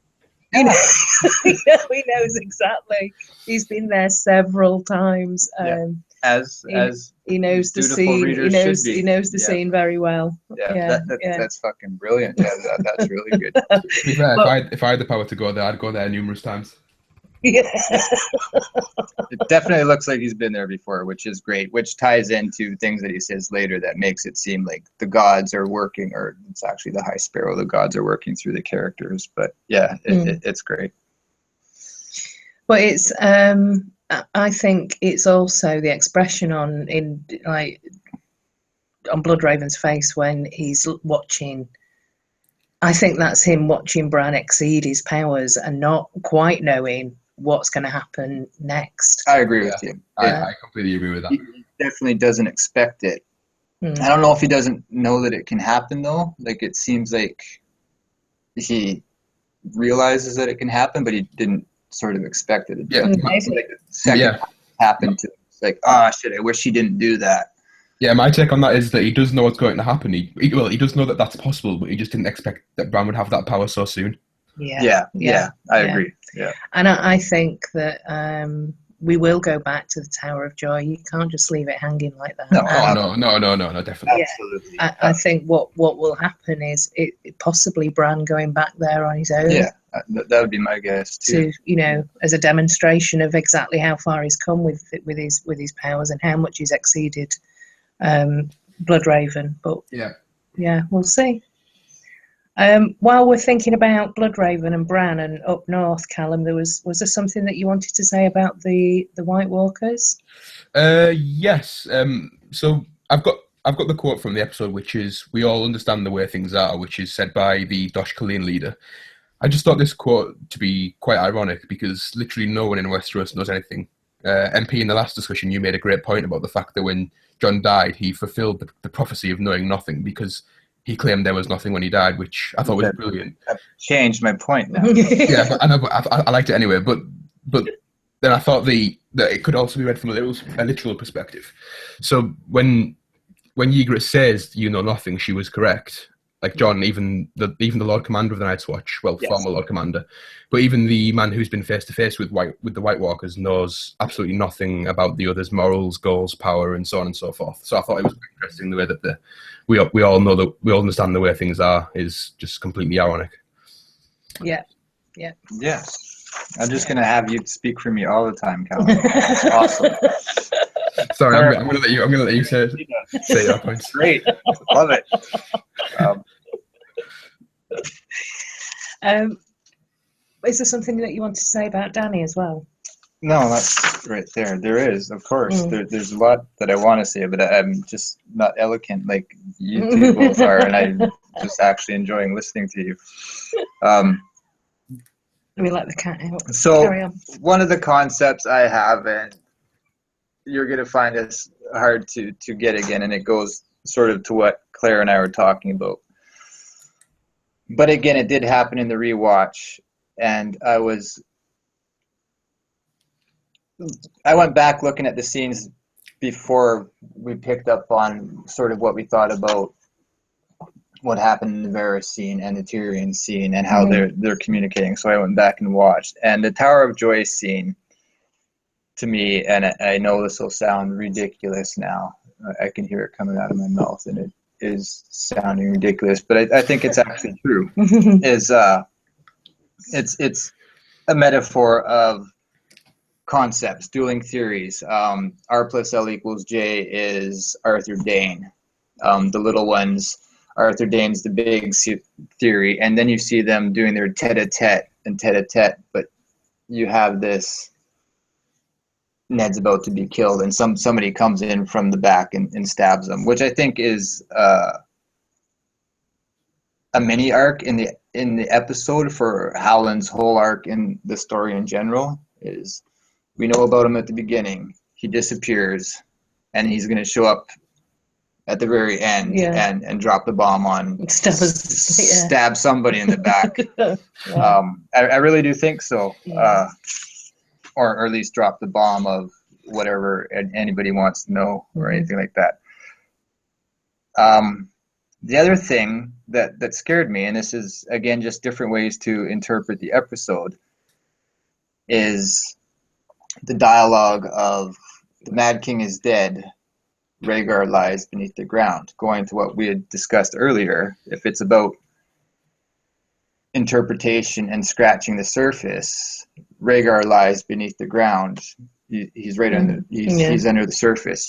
he knows exactly. He's been there several times. As he knows the scene. He knows the scene very well. That's fucking brilliant. Yeah, that's really good. To be fair, if I had the power to go there, I'd go there numerous times. Yeah. It definitely looks like he's been there before, which is great, which ties into things that he says later that makes it seem like the gods are working, or it's actually the High Sparrow, the gods are working through the characters. But yeah, it's great. But it's I think it's also the expression on Bloodraven's face when he's watching. I think that's him watching Bran exceed his powers and not quite knowing what's going to happen next. I agree with you. I completely agree with that. He definitely doesn't expect it. I don't know if he doesn't know that it can happen, though. Like, it seems like he realizes that it can happen, but he didn't sort of expect it. Yeah. Like the second happened to him. It's like, oh, shit, I wish he didn't do that. Yeah, my take on that is that he does know what's going to happen. He does know that that's possible, but he just didn't expect that Bran would have that power so soon. Yeah, I agree. Yeah, and I think that we will go back to the Tower of Joy. You can't just leave it hanging like that. No, definitely. Absolutely. I think what will happen is possibly Bran going back there on his own. Yeah, that would be my guess too. To as a demonstration of exactly how far he's come with his powers and how much he's exceeded Bloodraven. But yeah, we'll see. While we're thinking about Bloodraven and Bran and up north, Calum, was there something that you wanted to say about the White Walkers? Yes. So I've got the quote from the episode, which is, "We all understand the way things are," which is said by the Dosh Colleen leader. I just thought this quote to be quite ironic because literally no one in Westeros knows anything. MP, in the last discussion, you made a great point about the fact that when Jon died, he fulfilled the prophecy of knowing nothing because he claimed there was nothing when he died, which I thought was brilliant. I've changed my point now. Yeah, but I liked it anyway. But then I thought that it could also be read from a literal perspective. So when Ygritte says you know nothing, she was correct. Like Jon, even the Lord Commander of the Night's Watch, former Lord Commander, but even the man who's been face to face with the White Walkers knows absolutely nothing about the others' morals, goals, power, and so on and so forth. So I thought it was quite interesting the way that we all know that we all understand the way things are is just completely ironic. Yeah. I'm just gonna have you speak for me all the time, Calum. It's awesome. Sorry, I'm gonna let you say your points. Great, love it. Is there something that you want to say about Dany as well? No, that's right there. There is, of course. There's a lot that I want to say, but I'm just not eloquent like you two both are, and I'm just actually enjoying listening to you. We let the cat out. So Carry on. one of the concepts I have, and you're going to find this hard to get again, and it goes sort of to what Claire and I were talking about. But again, it did happen in the rewatch, and I went back looking at the scenes before we picked up on sort of what we thought about what happened in the Varys scene and the Tyrion scene and how they're communicating. So I went back and watched. And the Tower of Joy scene, to me, and I know this will sound ridiculous now, I can hear it coming out of my mouth, and it is sounding ridiculous, but I think it's actually true, is it's a metaphor of concepts, dueling theories. R plus L equals J is Arthur Dayne. The little ones, Arthur Dayne's the big theory, and then you see them doing their tete-a-tete and tete-a-tete, but you have this Ned's about to be killed, and somebody comes in from the back and stabs him, which I think is a mini arc in the episode for Howland's whole arc in the story in general. Is we know about him at the beginning, he disappears, and he's going to show up at the very end and drop the bomb on, stab somebody in the back. I really do think so. Or at least drop the bomb of whatever anybody wants to know or anything like that. The other thing that scared me, and this is, again, just different ways to interpret the episode, is the dialogue of the Mad King is dead, Rhaegar lies beneath the ground, going to what we had discussed earlier. If it's about interpretation and scratching the surface, Rhaegar lies beneath the ground. He's right under. He's under the surface.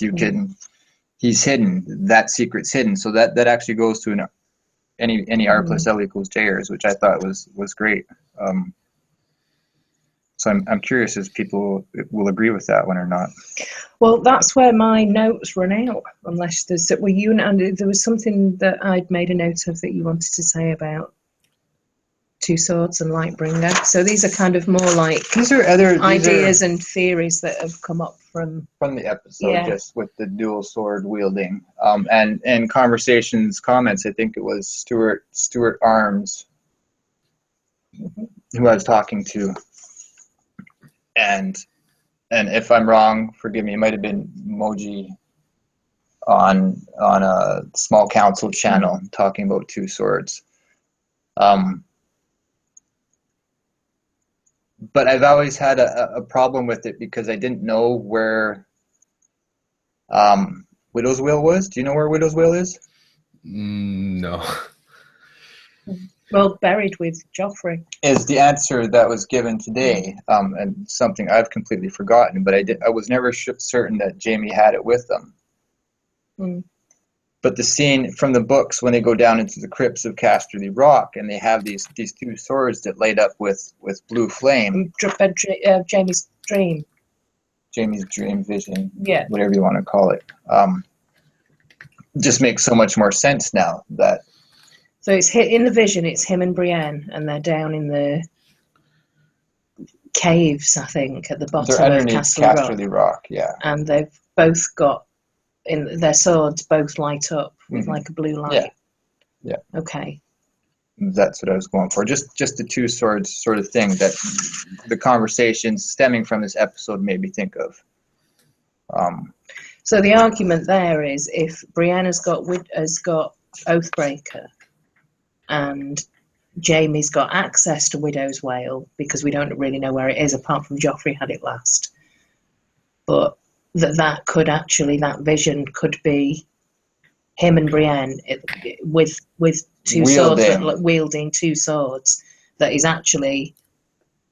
He's hidden. That secret's hidden. So that actually goes to any R plus L equals Jers, which I thought was great. So I'm curious if people will agree with that one or not. Well, that's where my notes run out. Unless there was something that I'd made a note of that you wanted to say about Two Swords and Lightbringer. So these are kind of more like these are ideas and theories that have come up from the episode, just with the dual sword wielding. And in comments, I think it was Stuart Arms who I was talking to. And if I'm wrong, forgive me. It might have been Moji on a small council channel talking about Two Swords. But I've always had a problem with it because I didn't know where Widow's Wail was. Do you know where Widow's Wail is? No. Well, buried with Joffrey is the answer that was given today, and something I've completely forgotten. But I was never certain that Jaime had it with them. But the scene from the books when they go down into the crypts of Casterly Rock and they have these two swords that light up with blue flame. Jaime's dream. Jaime's dream vision. Yeah. Whatever you want to call it. Just makes so much more sense now that. So it's in the vision. It's him and Brienne, and they're down in the caves, I think, at the bottom of Casterly Rock. Yeah. And they've both got their swords both light up with like a blue light. Yeah. Okay. That's what I was going for. Just the two swords sort of thing that the conversations stemming from this episode made me think of. So the argument there is if Brienne has got Oathbreaker and Jaime's got access to Widow's Wail, because we don't really know where it is apart from Joffrey had it last, but that vision could be him and Brienne with two swords, wielding two swords, that is actually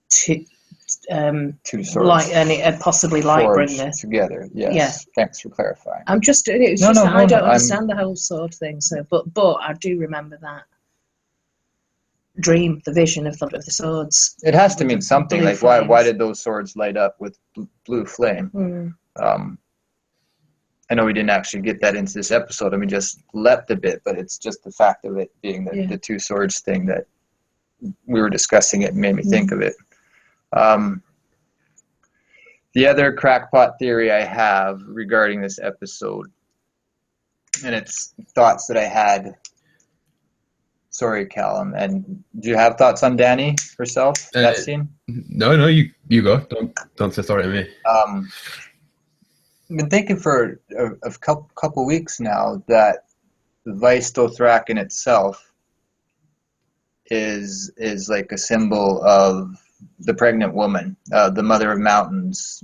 two swords, and possibly Lightbringer together. Yes. Yeah. Thanks for clarifying. I don't understand the whole sword thing. So, but I do remember that dream, the vision of the swords. It has to mean something. Like why did those swords light up with blue flame? I know we didn't actually get that into this episode, and we just leapt a bit, but it's just the fact of it being the two swords thing that we were discussing. It made me think of it. The other crackpot theory I have regarding this episode, and it's thoughts that I had. Sorry, Calum. And do you have thoughts on Dany herself, that scene? No, you go. Don't say sorry to me. I've been thinking for a couple weeks now that Vice Dothraki itself is like a symbol of the pregnant woman, the mother of mountains.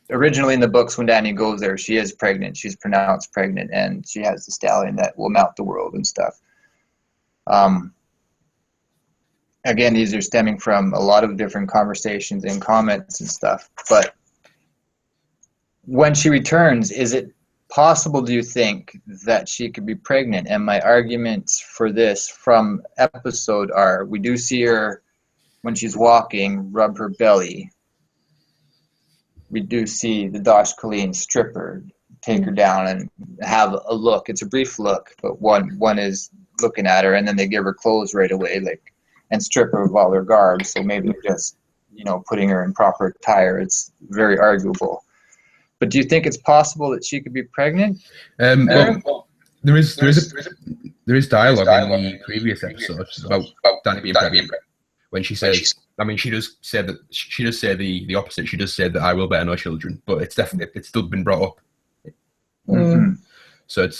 Originally in the books, when Dany goes there, she is pregnant. She's pronounced pregnant, and she has the stallion that will mount the world and stuff. Again, these are stemming from a lot of different conversations and comments and stuff. But when she returns, is it possible, do you think, that she could be pregnant? And my arguments for this from episode are, we do see her when she's walking rub her belly. We do see the Dosh Colleen strip her, take her down and have a look. It's a brief look, but one is looking at her, and then they give her clothes right away, and strip her of all her garb. So maybe they're just, putting her in proper attire. It's very arguable. But do you think it's possible that she could be pregnant? Well, there is dialogue in the previous episodes about Dany being pregnant. When she says, she does say the opposite. She does say that I will bear no children, but it's still been brought up. Mm-hmm. So it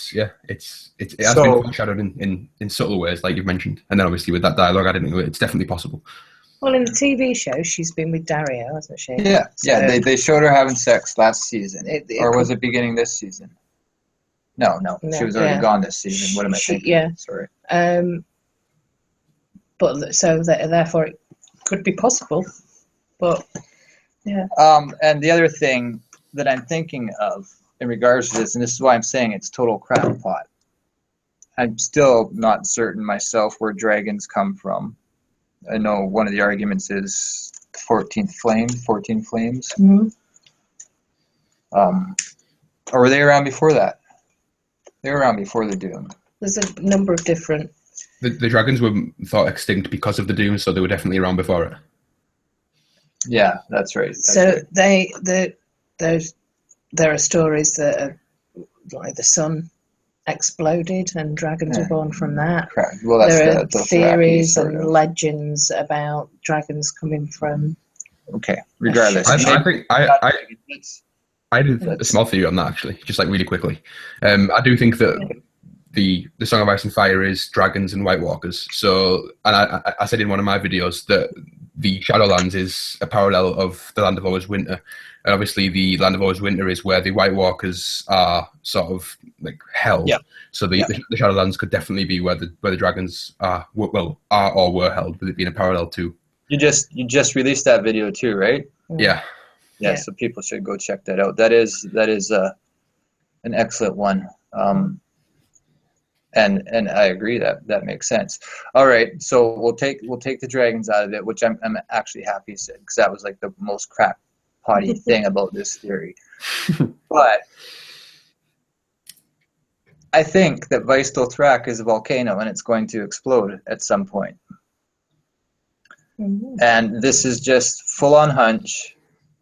has been foreshadowed in subtle ways, like you've mentioned, and then obviously with that dialogue added into it, it's definitely possible. Well, in the TV show, she's been with Dario, hasn't she? Yeah, they showed her having sex last season, or was it beginning this season? No, she was already gone this season. What am I thinking? Yeah, sorry. But so therefore, it could be possible But yeah. And the other thing that I'm thinking of in regards to this, and this is why I'm saying it's total crackpot. I'm still not certain myself where dragons come from. I know one of the arguments is 14 flames. Mm-hmm. Or were they around before that? They were around before the Doom. There's a number of different. The dragons were thought extinct because of the Doom, so they were definitely around before it. Yeah, that's right. There are stories that are, like the sun exploded and dragons were born from that. Correct. Well, that's there are the theories sort and of legends about dragons coming from. Okay, regardless. I think I did a small theory on that, actually, just like really quickly. I do think that the Song of Ice and Fire is dragons and White Walkers. So, and I said in one of my videos that the Shadowlands is a parallel of the Land of Always Winter. And obviously the Land of Always Winter is where the White Walkers are sort of like held. Yeah. So the Shadowlands could definitely be where the dragons are or were held, with it being a parallel to. You just released that video too, right? Yeah. Yeah, so people should go check that out. That is an excellent one. And I agree that makes sense. All right, so we'll take the dragons out of it, which I'm actually happy because that was like the most crackpotty thing about this theory. But I think that Vaistal Thrak is a volcano and it's going to explode at some point. Mm-hmm. And this is just full on hunch.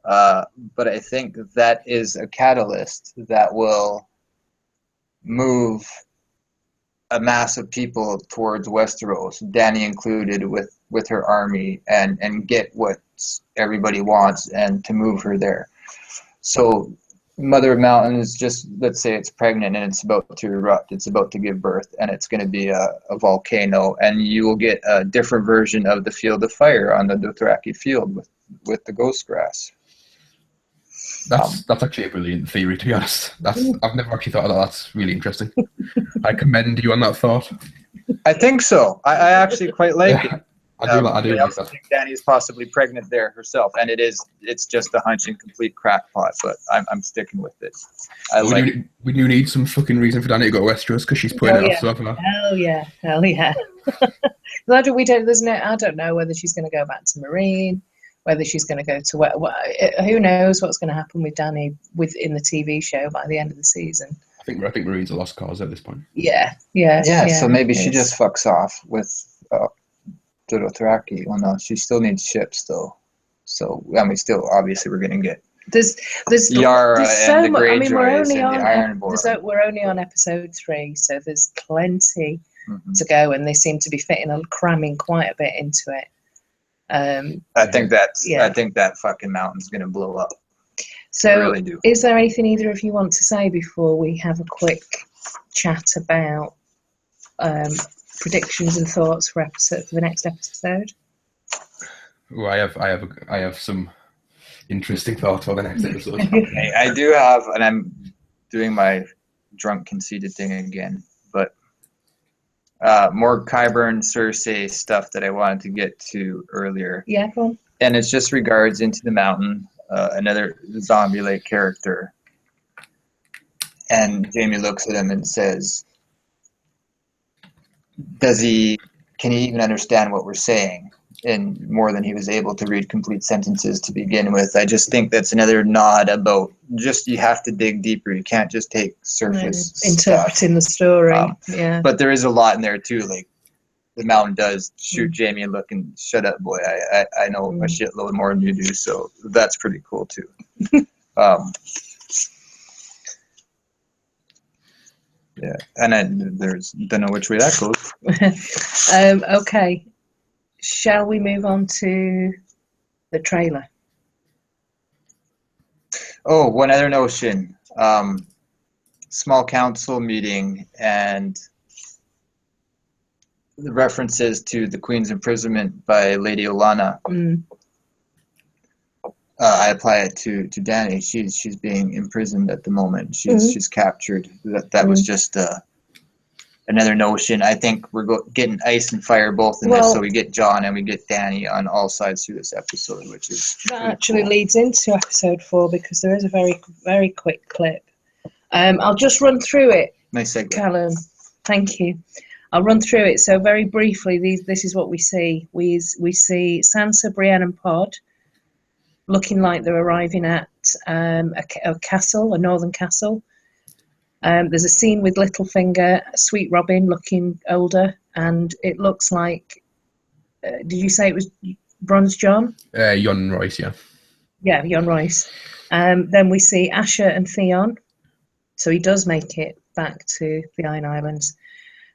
But I think that is a catalyst that will move a mass of people towards Westeros, Dany included, with her army, and get what everybody wants and to move her there. So Mother of Mountains, just let's say it's pregnant and it's about to erupt, it's about to give birth, and it's going to be a volcano, and you will get a different version of the Field of Fire on the Dothraki field with the ghost grass. That's actually a brilliant theory, to be honest. I've never actually thought of that. That's really interesting. I commend you on that thought. I think so. I actually quite like it. I do like that. I think Dany's possibly pregnant there herself, and it's just a hunch and complete crackpot, but I'm sticking with it. We do need some fucking reason for Dany to go to Westeros because she's putting it off so far. Hell yeah. I don't know whether she's going to go back to Meereen, whether she's going to go to who knows what's going to happen with Dany in the TV show by the end of the season. I think Meereen's a lost cause at this point. Yeah. So maybe she just fucks off with the Dothraki. Well, no, she still needs ships though. So obviously we're going to get there's Yara so and the much. Greyjoys and the Ironborn. We're only on episode 3, so there's plenty to go, and they seem to be cramming quite a bit into it. I think that fucking mountain's gonna blow up. So, I really do. Is there anything either of you want to say before we have a quick chat about predictions and thoughts for the next episode? Oh, I have some interesting thoughts for the next episode. Okay, I do have, and I'm doing my drunk conceited thing again, but more Qyburn, Cersei stuff that I wanted to get to earlier. Yeah, go on. And it's just regards Into the Mountain, another zombie-like character. And Jamie looks at him and says, can he even understand what we're saying? And more than he was able to read complete sentences to begin with. I just think that's another nod about you have to dig deeper. You can't just take surface interpreting the story. Yeah. But there is a lot in there too. Like the mountain does shoot Jamie and look and shut up, boy. I know a shitload more than you do, so that's pretty cool too. Yeah, and don't know which way that goes. Okay. Shall we move on to the trailer? Oh, one other notion. Small council meeting and the references to the Queen's imprisonment by Lady Olenna. I apply it to Dany. She's being imprisoned at the moment. She's captured. That was just another notion. I think we're getting ice and fire both in this, so we get Jon and we get Dany on all sides through this episode, which is that really actually cool. leads into episode 4 because there is a very, very quick clip. I'll just run through it. Nice segue. Calum, thank you. I'll run through it. So very briefly, this is what we see. We see Sansa, Brienne, and Pod looking like they're arriving at a castle, a northern castle. There's a scene with Littlefinger, Sweet Robin looking older, and it looks like. Did you say it was Bronze John? Jon Royce, yeah. Yeah, Jon Royce. Then we see Asher and Theon. So he does make it back to the Iron Islands.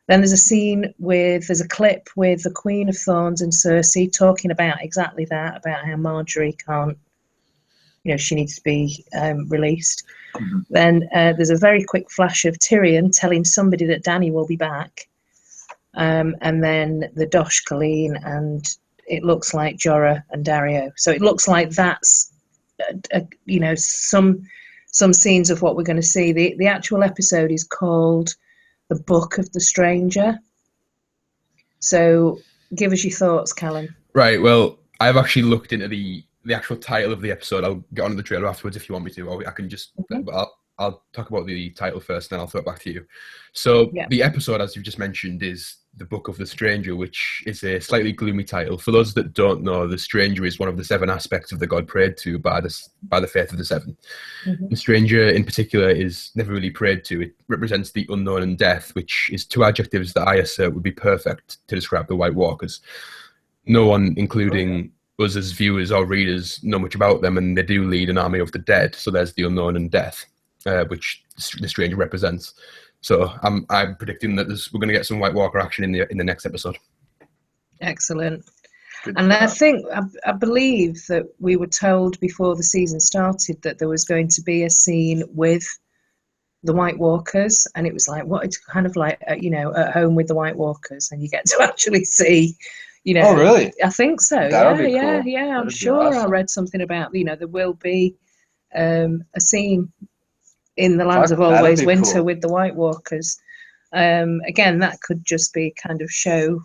Then there's a clip with the Queen of Thorns and Cersei talking about exactly that, about how Marjorie can't, she needs to be released. Mm-hmm. Then there's a very quick flash of Tyrion telling somebody that Dany will be back. And then the Dosh Colleen, and it looks like Jorah and Dario. So it looks like that's, some scenes of what we're going to see. The actual episode is called The Book of the Stranger. So give us your thoughts, Calum. Right, well, I've actually looked into the actual title of the episode. I'll get onto the trailer afterwards if you want me to, or I can just... Okay. I'll talk about the title first, then I'll throw it back to you. So Yeah. The episode, as you've just mentioned, is The Book of the Stranger, which is a slightly gloomy title. For those that don't know, the Stranger is one of the 7 aspects of the god prayed to by the faith of the 7. Mm-hmm. The Stranger, in particular, is never really prayed to. It represents the unknown and death, which is 2 adjectives that I assert would be perfect to describe the White Walkers. No one, including us as viewers or readers, know much about them, and they do lead an army of the dead. So there's the unknown and death, which the Stranger represents. So I'm predicting that we're going to get some White Walker action in the next episode. Excellent. Good And job. I believe that we were told before the season started that there was going to be a scene with the White Walkers, and it was like, what? It's kind of like, at home with the White Walkers, and you get to actually see, Oh, really? I think so. That would be yeah. cool. I'm That'd be sure I awesome. read something about, there will be a scene in the Lands of That'd Always be Winter cool. with the White Walkers. Again, that could just be kind of show,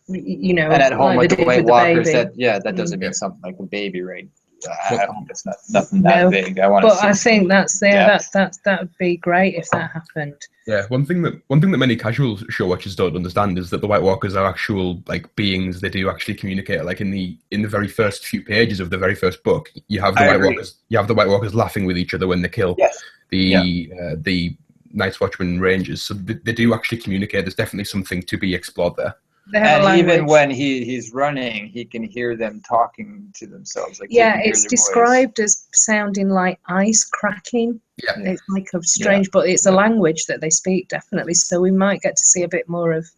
And at home like with they the did White with Walkers, baby. that doesn't mean something like a baby, right? I Well, hope it's nothing that No, big. I want to But see I think some that depth. would be great if that happened. Yeah, one thing that many casual show watchers don't understand is that the White Walkers are actual beings. They do actually communicate. Like in the very first few pages of the very first book, you have the I White agree. Walkers. You have the White Walkers laughing with each other when they kill Yes. the Night's Watchman Rangers. So they do actually communicate. There's definitely something to be explored there. They have a And even language. when he's running, he can hear them talking to themselves. Like Yeah, they can hear it's their voice. described as sounding like ice cracking. Yeah. It's like a strange, but it's a language that they speak, definitely. So we might get to see a bit more of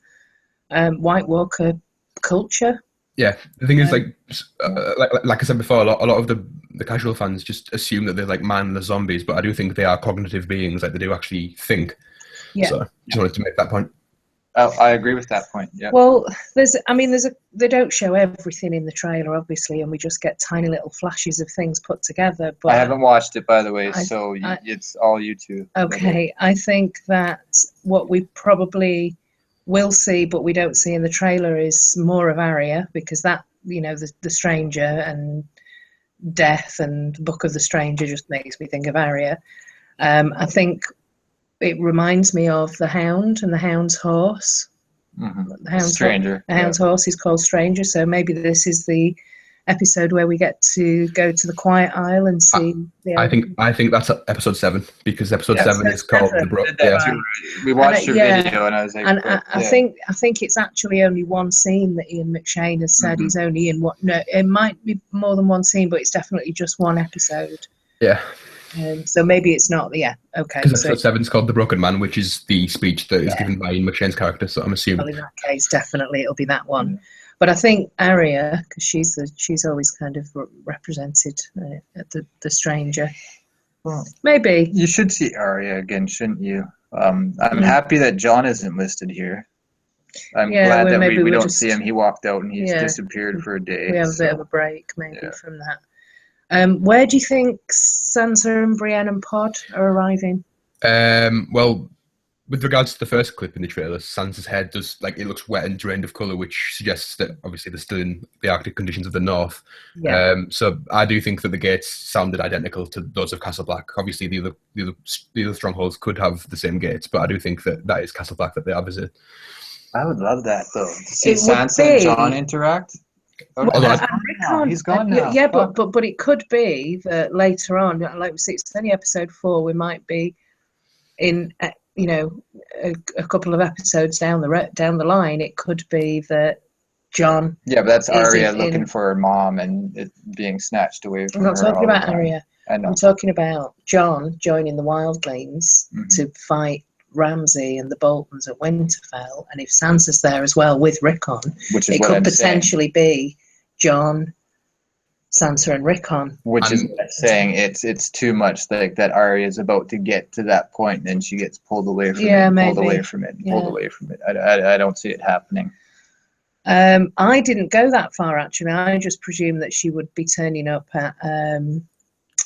White Walker culture. Yeah, the thing is, like I said before, a lot of the casual fans just assume that they're like mindless zombies, but I do think they are cognitive beings. Like they do actually think. Yeah. So just wanted to make that point. I agree with that point. Yeah. Well, they don't show everything in the trailer, obviously, and we just get tiny little flashes of things put together. But I haven't watched it, by the way, I- so it's all you two. Okay, I think that what we probably will see, but we don't see in the trailer, is more of Arya, because that, the Stranger and Death and Book of the Stranger just makes me think of Arya. I think it reminds me of the Hound and the Hound's horse. Mm-hmm. The Stranger. The Hound's horse is called Stranger, so maybe this is the episode where we get to go to the Quiet Isle and see. I think that's episode 7, because episode 7 is Episode called 7. the Brook. Did that too. We watched your yeah. video, and I was like, And but, I think it's actually only one scene that Ian McShane has said he's only in. No, it might be more than one scene, but it's definitely just one episode. Yeah. So maybe it's not. Yeah. Okay. Because So episode 7 is called The Broken Man, which is the speech that is given by Ian McShane's character. So I'm assuming. well, in that case, definitely it'll be that one. But I think Arya, because she's always kind of represented at the Stranger. Well, Maybe. you should see Arya again, shouldn't you? I'm happy that Jon isn't listed here. I'm glad that we don't see him. He walked out and he's disappeared for a day. We have a bit of a break, maybe, from that. Where do you think Sansa and Brienne and Pod are arriving? Well, with regards to the first clip in the trailer, Sansa's head does, like, it looks wet and drained of colour, which suggests that obviously they're still in the Arctic conditions of the north. Yeah. So I do think that the gates sounded identical to those of Castle Black. Obviously, the other strongholds could have the same gates, but I do think that is Castle Black that they are visiting. I would love that though. To see It would Sansa and be- Jon interact. Well, Although and Rickon, he's gone now. Yeah, Fuck. but it could be that later on, like it's only episode 4, we might be in a couple of episodes down the line. It could be that Jon. Yeah, but that's is Arya in- looking for her mom and it being snatched away from I'm not her. talking all the about time. Arya. I know. I'm talking about Jon joining the Wildlings Mhm. to fight Ramsay and the Boltons at Winterfell, and if Sansa's there as well with Rickon, Which is it what could I'm potentially be Jon, Sansa, and Rickon. Which is And- what I'm saying. It's too much like that. Arya's about to get to that point, and then she gets pulled away from Yeah, it, pulled maybe. away from it, pulled Yeah. away from it. I don't see it happening. I didn't go that far actually. I just presumed that she would be turning up at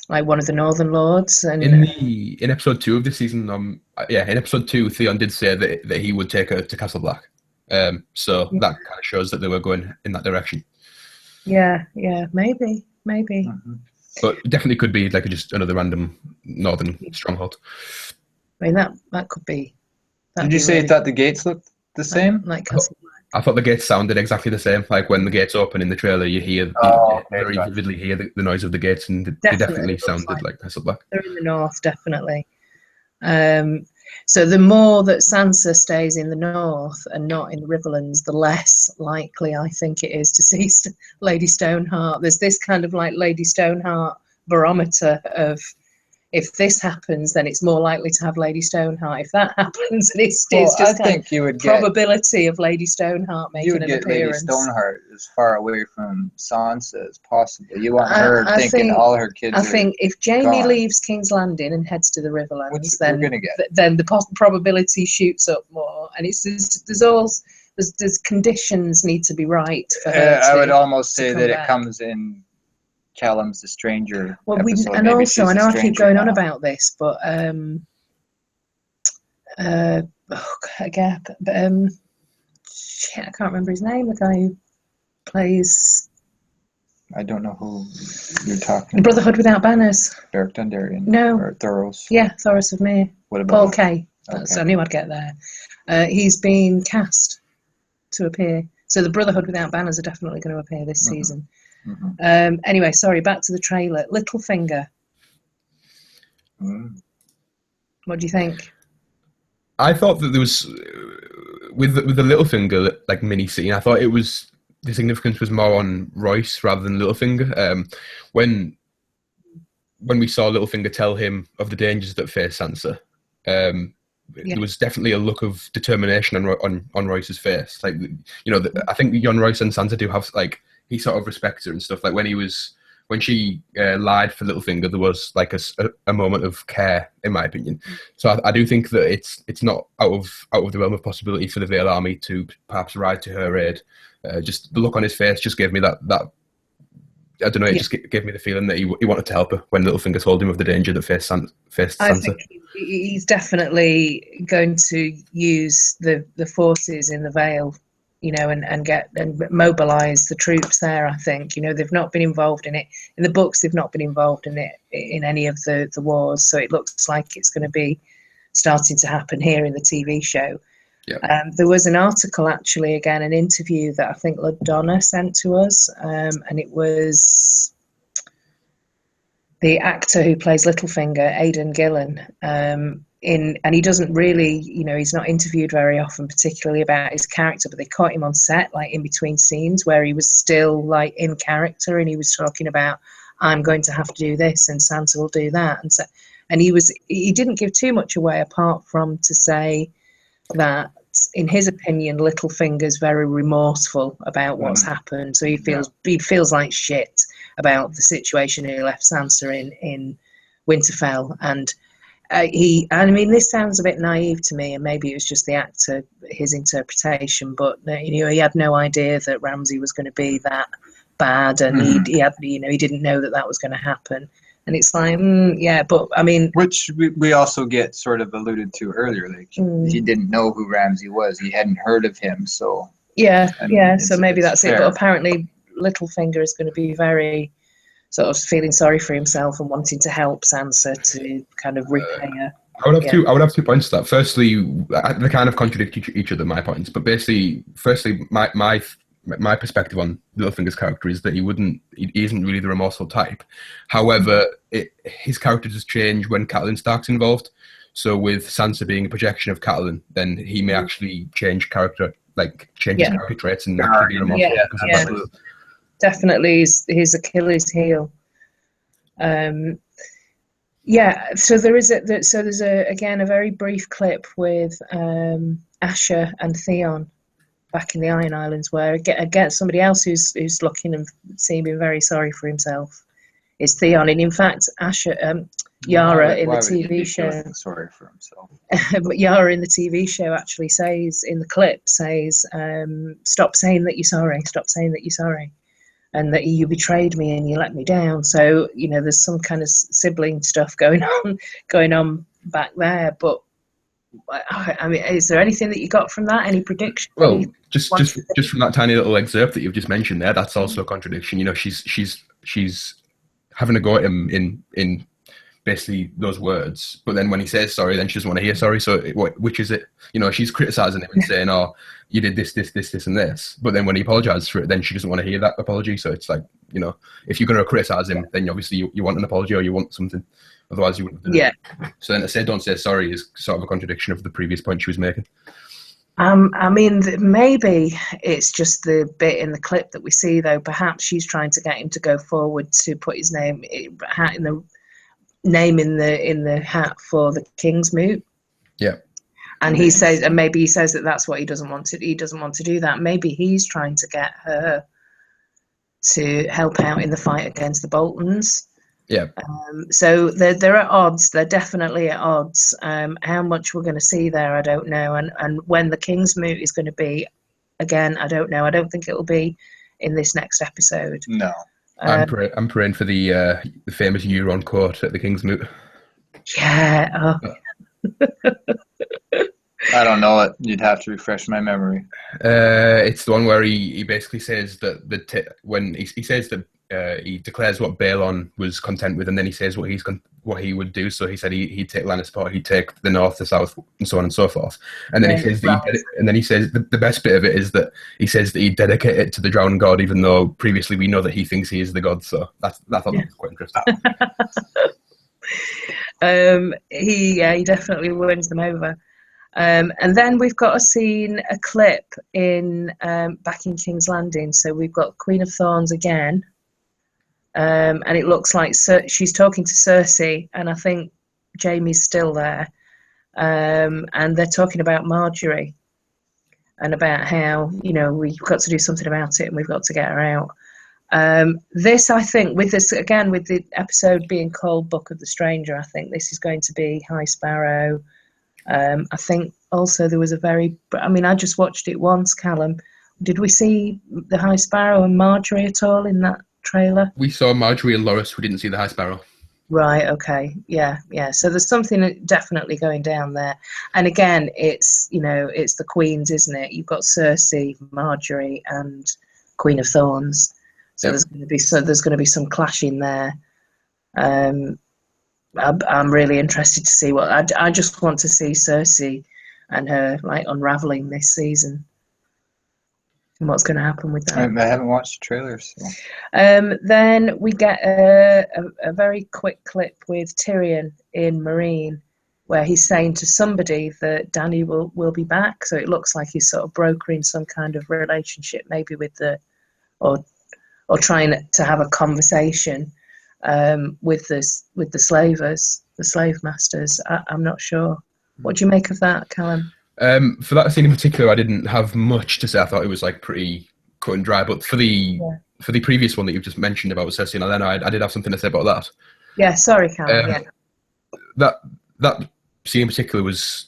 like one of the Northern Lords, and In episode 2 of this season, in episode 2, Theon did say that he would take her to Castle Black. So that kind of shows that they were going in that direction. yeah, maybe. Mhm. But it definitely could be like just another random northern stronghold. I mean that could be. Did you say you thought the gates looked the same? like Castle Black? I thought the gates sounded exactly the same. Like when the gates open in the trailer, you hear Oh, okay, very gotcha. vividly hear the noise of the gates, and they Definitely definitely looks sounded like Castle Black. They're in the north, definitely. So the more that Sansa stays in the north and not in the Riverlands, the less likely I think it is to see Lady Stoneheart. There's this kind of like Lady Stoneheart barometer of, if this happens, then it's more likely to have Lady Stoneheart. If that happens, then it's Well, just I kind of think you would get probability of Lady Stoneheart you making would an get Lady appearance. Stoneheart as far away from Sansa as possible. You want I- her I thinking think- all her kids I are think if Jamie gone. leaves King's Landing and heads to the Which Riverlands, we're then gonna get. then the probability shoots up more, and there's conditions need to be right for her. I to- would almost say come that back. it comes in Calum's The Stranger Well, episode. and maybe also she's I a know I keep stranger going on now. about this, but again, shit, I can't remember his name. The guy who plays I don't know who you're talking about. Brotherhood Without Banners. Beric Dondarrion. No. Or Thoros. Yeah, Thoros of Myr. What about Paul him? Kay. That's, Okay. I knew I'd get there. He's been cast to appear. So the Brotherhood Without Banners are definitely going to appear this Mhm. season. Mhm. Anyway, sorry, back to the trailer. Littlefinger, Mm. what do you think? I thought that there was with the Littlefinger like mini scene. I thought the significance was more on Royce rather than Littlefinger. When we saw Littlefinger tell him of the dangers that face Sansa, there was definitely a look of determination on Royce's face. Like, you know, I think Jon Royce and Sansa do have, like, he sort of respects her and stuff. Like when she lied for Littlefinger, there was like a moment of care, in my opinion. So I do think that it's not out of the realm of possibility for the Vale Army to perhaps ride to her aid. Just the look on his face just gave me that I don't know. It just gave me the feeling that he wanted to help her when Littlefinger told him of the danger that faced Sansa. I think he's definitely going to use the forces in the Vale, you know, and mobilise the troops there. I think, you know, they've not been involved in it in the books. They've not been involved in it in any of the wars. So it looks like it's going to be starting to happen here in the TV show. Yeah. There was an article, actually, again, an interview that I think LaDonna sent to us, and it was the actor who plays Littlefinger, Aidan Gillen, and he doesn't really, you know, he's not interviewed very often, particularly about his character, but they caught him on set, like in between scenes where he was still like in character, and he was talking about, I'm going to have to do this and Sansa will do that. And he didn't give too much away apart from to say that in his opinion, Littlefinger's very remorseful about what's happened. So he feels like shit about the situation he left Sansa in Winterfell. And I mean, this sounds a bit naive to me, and maybe it was just the actor, his interpretation, but you know, he had no idea that Ramsay was going to be that bad, and he had, you know, he didn't know that was going to happen. And it's like, yeah, but I mean, which we also get sort of alluded to earlier. Like he didn't know who Ramsay was; he hadn't heard of him. So yeah, I mean, yeah. So maybe that's fair. it. But apparently, Littlefinger is going to be very sort of feeling sorry for himself and wanting to help Sansa to kind of repay her. I would have 2 points to that. Firstly, they kind of contradict each other, my points. But basically, firstly, my perspective on Littlefinger's character is that he isn't really the remorseful type. However, his character does change when Catelyn Stark's involved. So with Sansa being a projection of Catelyn, then he may actually change character, like change his character traits and actually be remorseful because of that. Definitely his Achilles heel. Yeah, so there's again a very brief clip with Asher and Theon back in the Iron Islands, where again somebody else who's looking and seeming very sorry for himself is Theon, and in fact Asher, Yara in the TV show, sorry for himself. But Yara in the TV show actually says in the clip stop saying that you're sorry, and that you betrayed me and you let me down. So there's some kind of sibling stuff going on back there. But I mean, is there anything that you got from that? Any prediction? Well, just from that tiny little excerpt that you've just mentioned there, that's also a contradiction. She's having a go at him in basically those words, but then when he says sorry, then she doesn't want to hear sorry. So which is it? She's criticizing him and saying, "Oh, you did this, and this," but then when he apologizes for it, then she doesn't want to hear that apology. So it's like, if you're going to criticize him, then obviously you want an apology or you want something. Otherwise, you wouldn't have done it. So then to say "don't say sorry" is sort of a contradiction of the previous point she was making. I mean, maybe it's just the bit in the clip that we see, though. Perhaps she's trying to get him to go forward to put his name in the hat for the King's Moot. Yeah. And he says, and maybe he says that that's what he doesn't want to. He doesn't want to do that. Maybe he's trying to get her to help out in the fight against the Boltons. Yeah. So there are odds. They're definitely at odds. How much we're going to see there, I don't know. And when the King's Moot is going to be, again, I don't know. I don't think it will be in this next episode. No. I'm praying for the famous Euron quote at the King's Moot. Yeah. I don't know it. You'd have to refresh my memory. It's the one where he basically says that when he says that he declares what Balon was content with, and then he says what he would do. So he said he'd take Lannisport, he'd take the north, the south, and so on and so forth. And then he says the best bit of it is that he says that he'd dedicate it to the Drowned God, even though previously we know that he thinks he is the god. So I thought that was quite interesting. He definitely wins them over. And then we've got a clip in back in King's Landing. So we've got Queen of Thorns again, and it looks like she's talking to Cersei, and I think Jaime's still there, and they're talking about Marjorie and about how we've got to do something about it and we've got to get her out. This, I think, with the episode being called Book of the Stranger, I think this is going to be High Sparrow. I think also there was I just watched it once, Calum. Did we see the High Sparrow and Marjorie at all in that trailer? We saw Marjorie and Loras. We didn't see the High Sparrow. Right, okay. Yeah. So there's something definitely going down there. And again, it's the queens, isn't it? You've got Cersei, Marjorie, and Queen of Thorns. So yep. There's going to be some clashing there. I'm really interested to see I just want to see Cersei and her unraveling this season and what's going to happen with that. I haven't watched the trailers. So. Then we get a very quick clip with Tyrion in Meereen, where he's saying to somebody that Dany will be back. So it looks like he's sort of brokering some kind of relationship, maybe with or trying to have a conversation with the slavers, the slave masters. I'm not sure. What do you make of that, Calum? For that scene in particular, I didn't have much to say. I thought it was pretty cut and dry. But for the previous one that you've just mentioned about Cersei and Olenna, I did have something to say about that. Yeah, sorry, Calum. That scene in particular was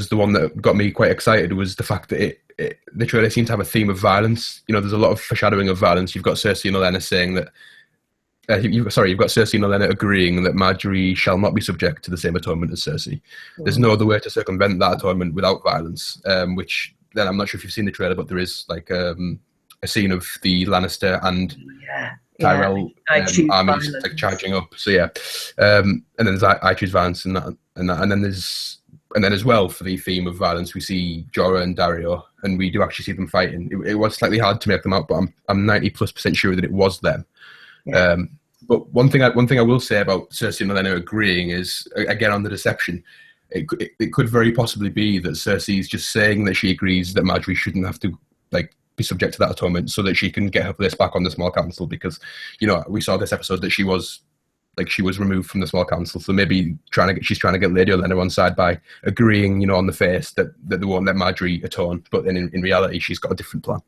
the one that got me quite excited. Was the fact that the trailer seemed to have a theme of violence. There's a lot of foreshadowing of violence. You've got Cersei and Olenna saying that you've got Cersei and Olenna agreeing that Marjorie shall not be subject to the same atonement as Cersei. There's no other way to circumvent that atonement without violence, which then I'm not sure if you've seen the trailer, but there is like a scene of the Lannister and Tyrell armies like charging up. So yeah, and then there's I choose violence and that, and then as well for the theme of violence, we see Jorah and Dario, and we do actually see them fighting. It was slightly hard to make them out, but I'm 90+% sure that it was them. Yeah. But one thing I will say about Cersei and Olenna agreeing is, again, on the deception, it could very possibly be that Cersei is just saying that she agrees that Marjorie shouldn't have to like be subject to that atonement so that she can get her place back on the small council, because we saw this episode that she was removed from the small council, so maybe she's trying to get Lady Olenna on side by agreeing on the face that they won't let Marjorie atone, but then in reality she's got a different plan.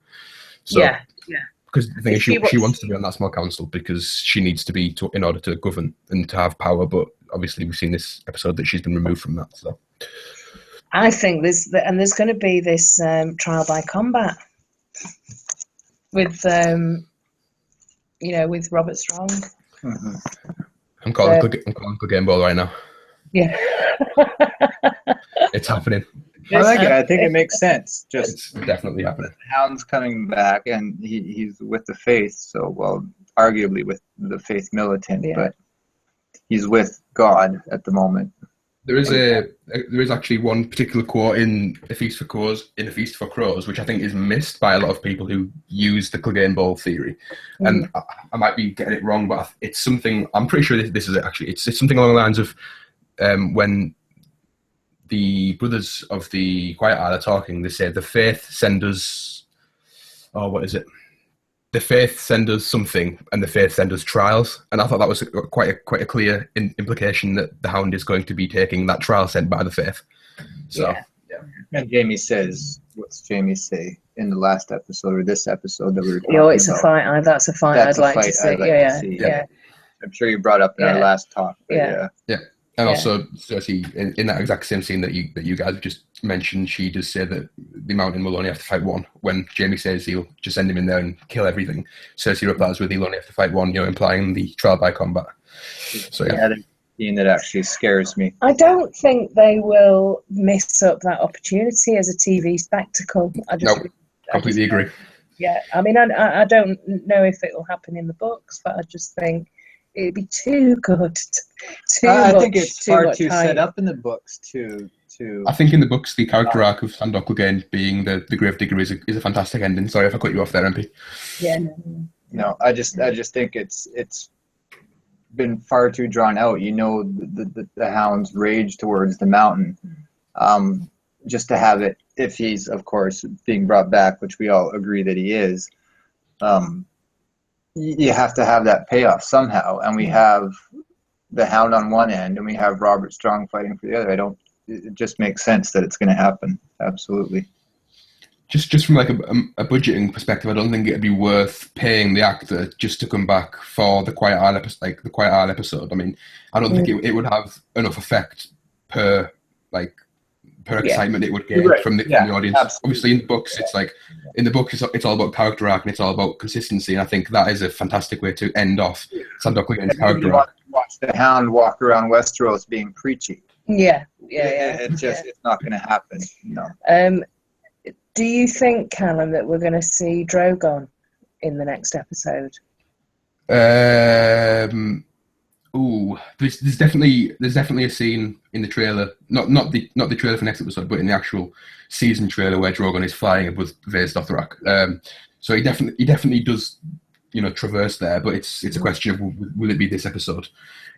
So yeah. Because the thing is, she wants to be on that small council because she needs to be in order to govern and to have power. But obviously, we've seen this episode that she's been removed from that. So I think there's going to be this trial by combat with with Robert Strong. Mm-hmm. I'm calling Clegane Ball right now. Yeah, it's happening. I like it. I think it makes sense. It's definitely happening. The Hound's coming back, and he's with the Faith. So, well, arguably with the Faith militant, but he's with God at the moment. There is actually one particular quote in A Feast for Crows, which I think is missed by a lot of people who use the Clegane Ball theory. And I might be getting it wrong, but it's something. I'm pretty sure this is it. Actually, it's something along the lines of when the brothers of the Quiet Isle are talking, they say the Faith send us, what is it? The Faith send us something, and the Faith send us trials. And I thought that was quite a clear implication that the Hound is going to be taking that trial sent by the Faith. So, yeah. And Jamie says, what's Jamie say in the last episode or this episode that we were talking about? It's a fight. That's a fight I'd like to see. Yeah. I'm sure you brought up in our last talk. Yeah. And also, Cersei, in that exact same scene that you guys just mentioned, she does say that the Mountain will only have to fight one. When Jamie says he'll just send him in there and kill everything, Cersei replies with he'll only have to fight one, implying the trial by combat. So the scene that actually scares me. I don't think they will miss up that opportunity as a TV spectacle. Completely agree. Yeah, I mean, I don't know if it will happen in the books, but I just think it'd be too good. I think it's far too set up in the books to. I think in the books the character arc of Sandor Clegane being the Gravedigger is a fantastic ending. Sorry if I cut you off there, MP. Yeah. No, I just think it's been far too drawn out. The Hound's rage towards the Mountain, just to have it, if he's of course being brought back, which we all agree that he is. You have to have that payoff somehow, and we have the Hound on one end, and we have Robert Strong fighting for the other. It just makes sense that it's going to happen. Absolutely. Just from like a budgeting perspective, I don't think it'd be worth paying the actor just to come back for the Quiet Isle episode. I mean, I don't think it would have enough effect per excitement it would get from the audience. Absolutely. Obviously, in the books, it's all about character arc and it's all about consistency. And I think that is a fantastic way to end off Sandor Clegane's character arc. Watch the Hound walk around Westeros being preachy. Yeah. It's not going to happen. No. Do you think, Calum, that we're going to see Drogon in the next episode? There's definitely a scene in the trailer, not the trailer for next episode, but in the actual season trailer where Drogon is flying above Vaes Dothrak. So he definitely does, traverse there. But it's a question of will it be this episode?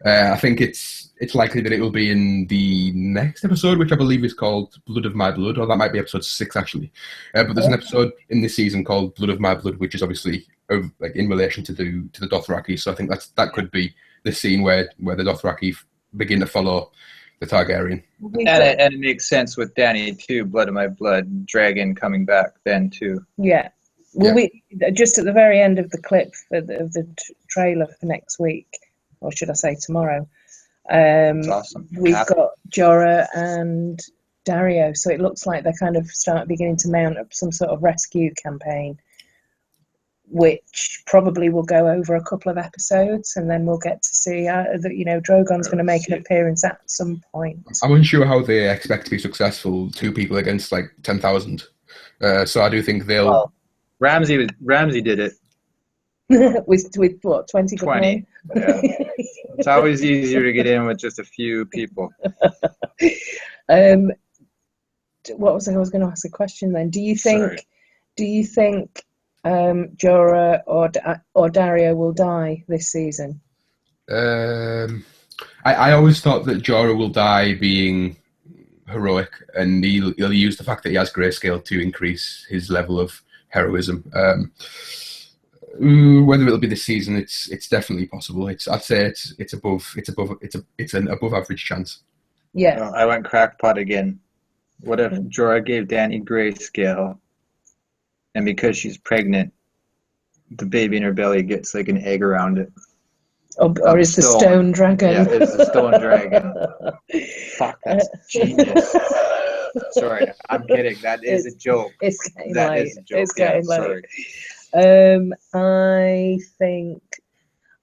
I think it's likely that it will be in the next episode, which I believe is called Blood of My Blood, or that might be episode 6 actually. But there's an episode in this season called Blood of My Blood, which is obviously in relation to the Dothraki. So I think that could be the scene where the Dothraki begin to follow the Targaryen. And it makes sense with Dany too. Blood of my blood, dragon coming back then too. Yeah. We just at the very end of the clip of the trailer for next week, or should I say tomorrow? That's awesome. We've got Jorah and Dario, so it looks like they're kind of beginning to mount up some sort of rescue campaign. which probably will go over a couple of episodes, and then we'll get to see that Drogon's going to make an appearance at some point. I'm unsure how they expect to be successful. 2 people against like 10,000. So I do think they'll. Well, Ramsay did it. with what, 20 good 20. men? Yeah. It's always easier to get in with just a few people. What was I was going to ask a question then? Do you think Jorah or Dario will die this season? I always thought that Jorah will die being heroic, and he'll use the fact that he has grayscale to increase his level of heroism. Whether it'll be this season, it's definitely possible. I'd say it's an above average chance. Yeah. I went crackpot again. What if Jorah gave Dany grayscale, and because she's pregnant, the baby in her belly gets like an egg around it? Or is the stone dragon? Yeah, it's the stone dragon. Fuck, that's genius. Sorry, I'm kidding. That is a joke. It's getting That late. is a joke. It's getting late. Sorry.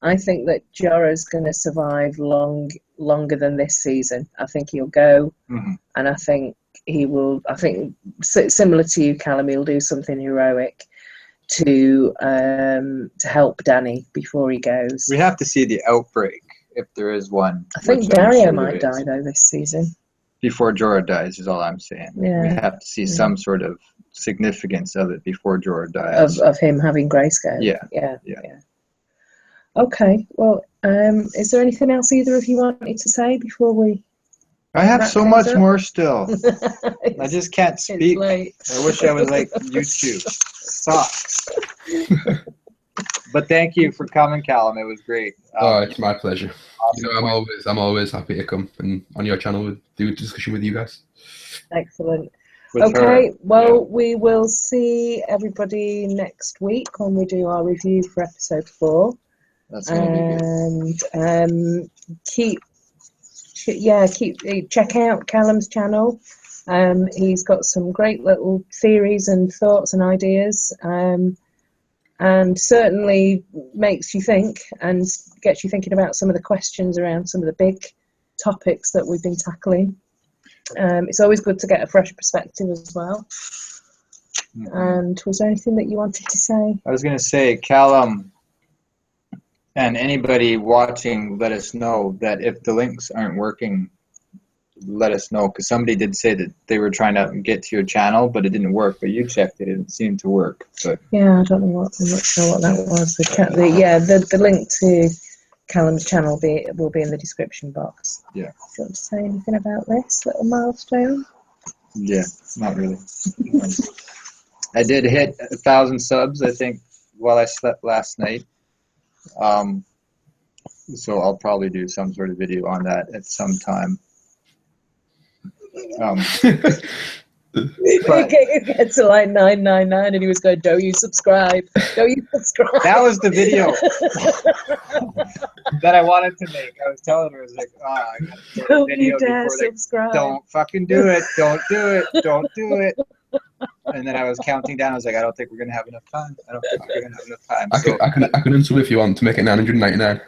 I think that Jorah's going to survive longer than this season. I think he'll go, and I think he will. I think similar to you, Calum, he'll do something heroic to help Dany before he goes. We have to see the outbreak if there is one. I think Dario might die though this season. Before Jorah dies is all I'm saying. Yeah. We have to see some sort of significance of it before Jorah dies. Of him having grayscale. Yeah. Okay. Well, is there anything else either of you wanted to say before we? I have so much up? more still. I just can't speak. Late. I wish I was like YouTube. Sucks. But thank you for coming, Calum. It was great. It's my pleasure. I'm always happy to come and on your channel do a discussion with you guys. Excellent. With her. Well, we will see everybody next week when we do our review for episode 4. That's gonna be good. Check out Calum's channel. He's got some great little theories and thoughts and ideas, and certainly makes you think and gets you thinking about some of the questions around some of the big topics that we've been tackling. It's always good to get a fresh perspective as well. And was there anything that you wanted to say? I was going to say, Calum, and anybody watching, let us know that if the links aren't working, let us know, because somebody did say that they were trying to get to your channel, but it didn't work. But you checked it; it didn't seem to work. But yeah, I don't know I'm not sure what that was. The link to Calum's channel will be in the description box. Yeah. Do you want to say anything about this little milestone? Yeah, not really. I did hit 1,000 subs, I think, while I slept last night. So I'll probably do some sort of video on that at some time. But it gets to like 999 and he was going, don't you subscribe? Don't you subscribe? That was the video that I wanted to make. I was telling her, I was like, I got to make a video before subscribe. Don't fucking do it. Don't do it. Don't do it. And then I was counting down. I was like, I don't think we're going to have enough time. I don't think we're going to have enough time. I can unsub if you want to make it 999.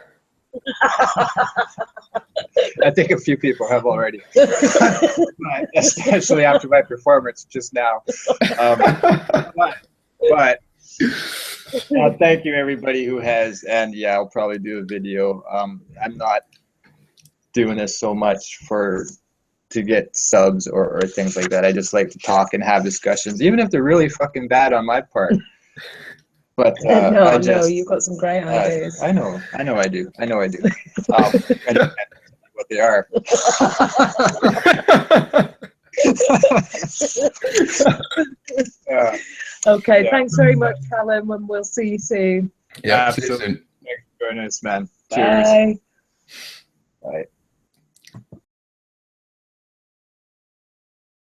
I think a few people have already, especially after my performance just now. But thank you everybody who has, and yeah, I'll probably do a video. I'm not doing this so much to get subs or things like that. I just like to talk and have discussions, even if they're really fucking bad on my part. But no, you've got some great ideas. I know I do. I know what they are. Okay, thanks very much, Calum, and we'll see you soon. Yeah, absolutely. Thanks for joining us, man. Bye. Cheers. Bye.